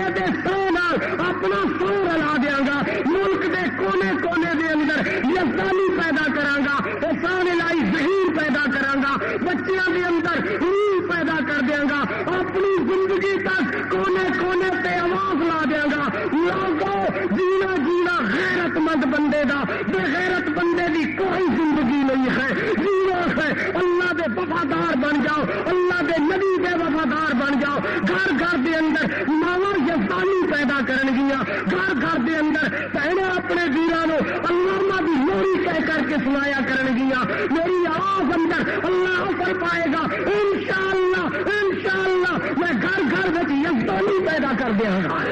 سونا اپنا سور ہلا دیا گا. ملک دے کونے کونے دے اندر یزدانی پیدا کرا گا, احسان الہی ظہیر پیدا کرا گا, بچیاں دے اندر روح پیدا کر دیا گا, اپنی زندگی تک کونے کونے پہ آواز لا دیا گا. لوگوں جینا جینا غیرت مند بندے دا, بے غیرت بندے دی کوئی زندگی نہیں ہے. جینا ہے اللہ دے وفادار بن جاؤ, اللہ دے نبی دے وفادار بن جاؤ. گھر گھر دے اندر ماوا یزدانی پیدا کرن گیا, گھر گھر دے اندر پہنے اپنے ویرانوں علامہ دی لوری کہہ کر کے سنایا کرن گیا. میری آواز اندر اللہ اثر پائے گا انشاءاللہ, انشاءاللہ میں گھر گھر میں یزدانی پیدا کر دیا گا.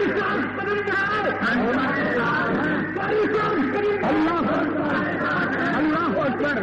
اللہ اللہ اکبر.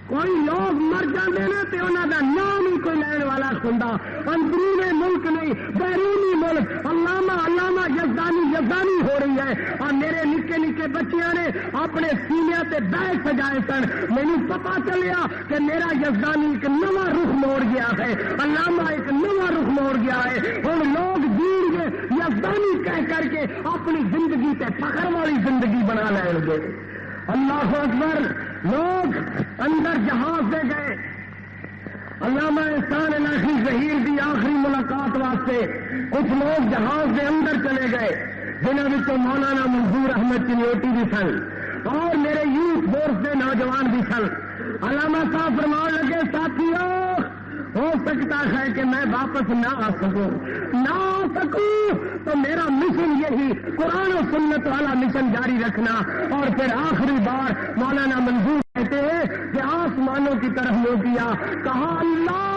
کوئی لوگ مر جاتے ہیں تو انہوں کا نام ہی کوئی لین والا سنتا, اندرون ملک نہیں بیرونی ملک علامہ علامہ یزدانی یزدانی ہو رہی ہے. اور میرے نکے نکے بچیاں نے اپنے سینے سے بیگ سجائے سن. مینو پتا چلیا کہ میرا یزدانی ایک نواں رخ موڑ گیا ہے, علامہ ایک نواں رخ موڑ گیا ہے. ہم لوگ جین گے یزدانی کہہ کر کے اپنی زندگی سے فخر والی زندگی بنا لیں گے. اللہ اکبر. لوگ اندر جہاز دے گئے, علامہ احسان الہی ظہیر دی آخری ملاقات واسطے کچھ لوگ جہاز دے اندر چلے گئے. جنہوں نے مولانا منظور احمد چنیوٹی بھی سن اور میرے یوتھ فورس کے نوجوان بھی سن. علامہ صاحب فرمان لگے ساتھیوں ہو سکتا ہے کہ میں واپس نہ آ سکوں تو میرا مشن یہی قرآن و سنت والا مشن جاری رکھنا. اور پھر آخری بار مولانا منظور کہتے ہیں کہ آسمانوں کی طرف منہ کیا, کہا اللہ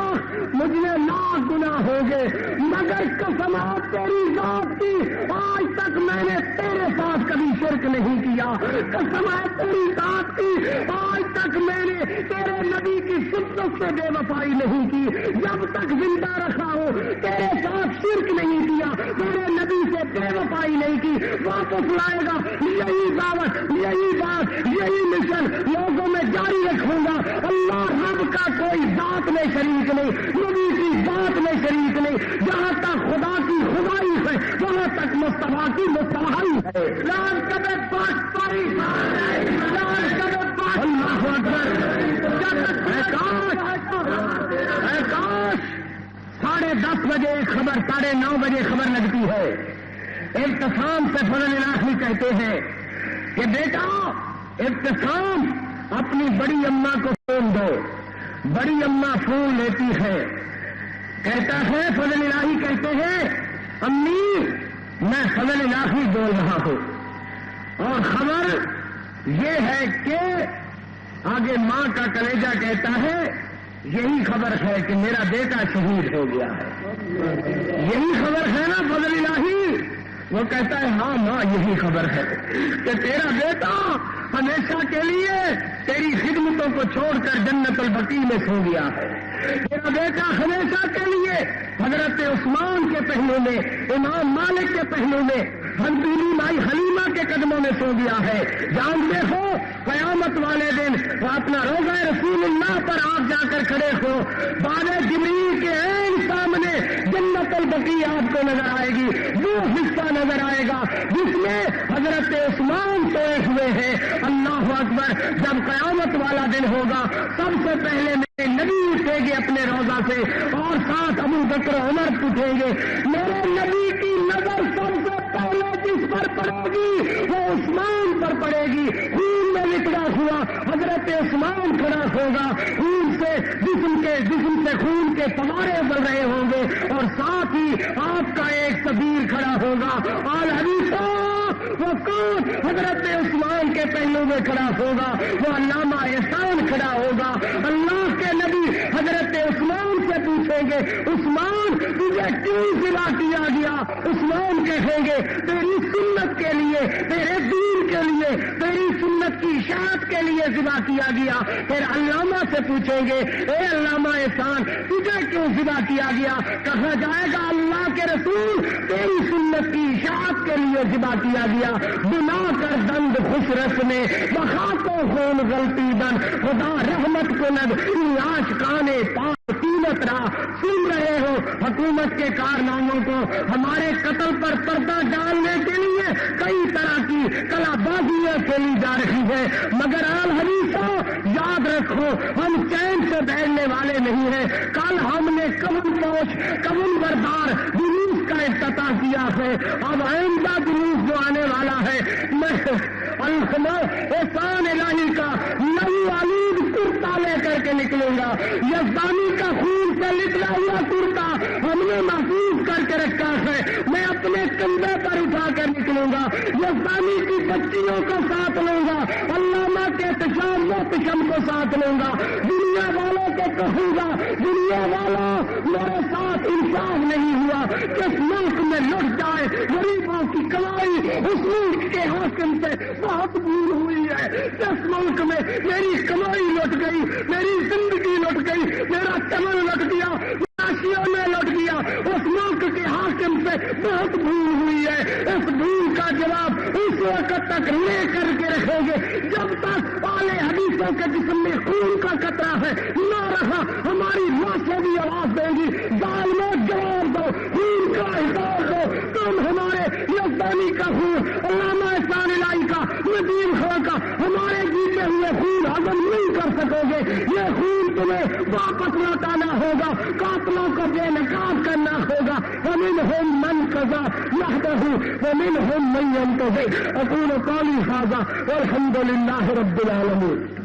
مجھے لاکھ گناہ ہو گئے مگر قسم تیری ذات کی آج تک میں نے تیرے ساتھ کبھی شرک نہیں کیا. قسم ہے تیری ذات کی آج تک میں نے تیرے نبی کی سنت سے بے وفائی نہیں کی. جب تک زندہ رکھا ہو تیرے ساتھ شرک نہیں کیا, تیرے نبی سے بے وفائی نہیں کی. واپس لائے گا یہی دعوت, یہی بات, یہی مشن لوگوں میں جاری رکھوں گا. اللہ رب کا کوئی ذات میں شریک نہیں, نبی کی ذات میں شریک نہیں. جہاں تک خدا کی خدائی ہے وہاں تک مصطفیٰ کی مصطفائی ہے. لال کبے پاک پاری لال کبے پاک اللہ کاش 10:30 بجے خبر 9:30 بجے خبر لگتی ہے. ابتسام سے فضل الہی کہتے ہیں کہ بیٹا ابتسام اپنی بڑی اماں کو فون دو. بڑی اماں فون لیتی ہے, کہتا ہے فضل الہی کہتے ہیں امی میں فضل الہی بول رہا ہوں اور خبر یہ ہے کہ آگے ماں کا کلیجہ کہتا ہے یہی خبر ہے کہ میرا بیٹا شہید ہو گیا ہے. یہی خبر ہے نا فضل الہی؟ وہ کہتا ہے ہاں ماں یہی خبر ہے کہ تیرا بیٹا ہمیشہ کے لیے تیری خدمتوں کو چھوڑ کر جنت البقیع میں سو گیا ہے. تیرا بیٹا ہمیشہ کے لیے حضرت عثمان کے پہلو میں, امام مالک کے پہلو میں, بیوی مائی حلیمہ کے قدموں میں سو گیا ہے. جانتے ہو قیامت والے دن وہ اپنا روضہ رسول اللہ پر آپ جا کر کھڑے ہو, باب جبریل کے عین سامنے جنت البقیع آپ کو نظر آئے گی. وہ حصہ نظر آئے گا جس میں حضرت عثمان سوئے ہوئے ہیں. اللہ اکبر. جب قیامت والا دن ہوگا سب سے پہلے میرے نبی اٹھیں گے اپنے روضہ سے اور ساتھ ابو بکر عمر اٹھیں گے. میرے نبی کی نظر سب سے پہلے جس پر پڑے گی وہ عثمان پر پڑے گی. خون میں لکڑا ہوا حضرت عثمان کھڑا ہوگا, خون سے جسم سے خون کے فوارے ابل رہے ہوں گے اور ساتھ ہی آپ کا ایک صدیر کھڑا ہوگا. آل حدیثہ وہ کون حضرت عثمان کے پہلو میں کھڑا ہوگا؟ وہ علامہ احسان کھڑا ہوگا. اللہ کے نبی حضرت عثمان سے پوچھیں گے عثمان تجھے کیوں ذبح کیا گیا؟ عثمان کہیں گے تیری سنت کے لیے, تیرے دین کے لیے, تیری سنت کی اشاعت کے لیے ذبح کیا گیا. پھر علامہ سے پوچھیں گے اے علامہ احسان تجھے کیوں ذبح کیا گیا؟ کہا جائے گا اللہ کے رسول تیری سنت کی اشاعت کے لیے ذبح کیا گیا. بنا کر دند خوش رس میں بخا کو خون غلطی بن خدا رحمت کو ند عاشقانے پاک قیمت راہ. سن رہے ہو حکومت کے کارناموں کو. ہمارے قتل پر پردہ ڈالنے کے لیے کئی طرح کی کلا بازیاں کھیلی جا رہی ہے, مگر آل حدیثہ یاد رکھو ہم چین سے بیٹھنے والے نہیں ہیں. کل ہم نے کمن پوش کمن بردار جلوس کا افتتاح کیا ہے. اب آئندہ جلوس جو آنے والا ہے میں احسان الہی کا نئی آلود کرتا لے کر کے نکلوں گا. یزدانی کا خون سے نکلا ہوا کرتا ہم نے محفوظ کر کے رکھا ہے, میں اپنے کندھے پر اٹھا کر نکلوں گا. یزدانی کی بچیوں کو ساتھ لوں گا, علامہ کے احتشام محتشم کو ساتھ لوں گا. دنیا والوں کو کہوں گا دنیا والوں میرے ساتھ انصاف نہیں ہوا. کس ملک میں لٹ جائے غریبوں کی کمائی اس ملک کے حاکم سے بہت دور ہوئی ہے. جس ملک میں میری کمائی لٹ گئی, میری زندگی لٹ گئی, میرا چمن لٹ گیا, راشیوں میں لٹ گیا, اس ملک کے حاکم سے بہت بھول ہوئی ہے. اس بھول کا جواب اس وقت تک لے کر کے رکھیں گے جب تک اعلی حدیثوں کے جسم میں خون کا قطرہ ہے نہ رہا. ہماری لاشیں بھی آواز دیں گی ظالموں جواب دو, خون کا حساب دو. تم ہمارے یزدانی کا خون, علامہ احسان الہی کا, ندیم خان کا, ہمارے جیتے بہتے ہوئے خون ہضم نہیں کر سکو گے، یہ خون تمہیں واپس لوٹانا ہوگا، قاتلوں کو بے نقاب کرنا ہوگا۔ ومنهم من قضى نحبه ومنهم من ينتظر۔ اقول قولي هذا والحمد لله رب العالمين۔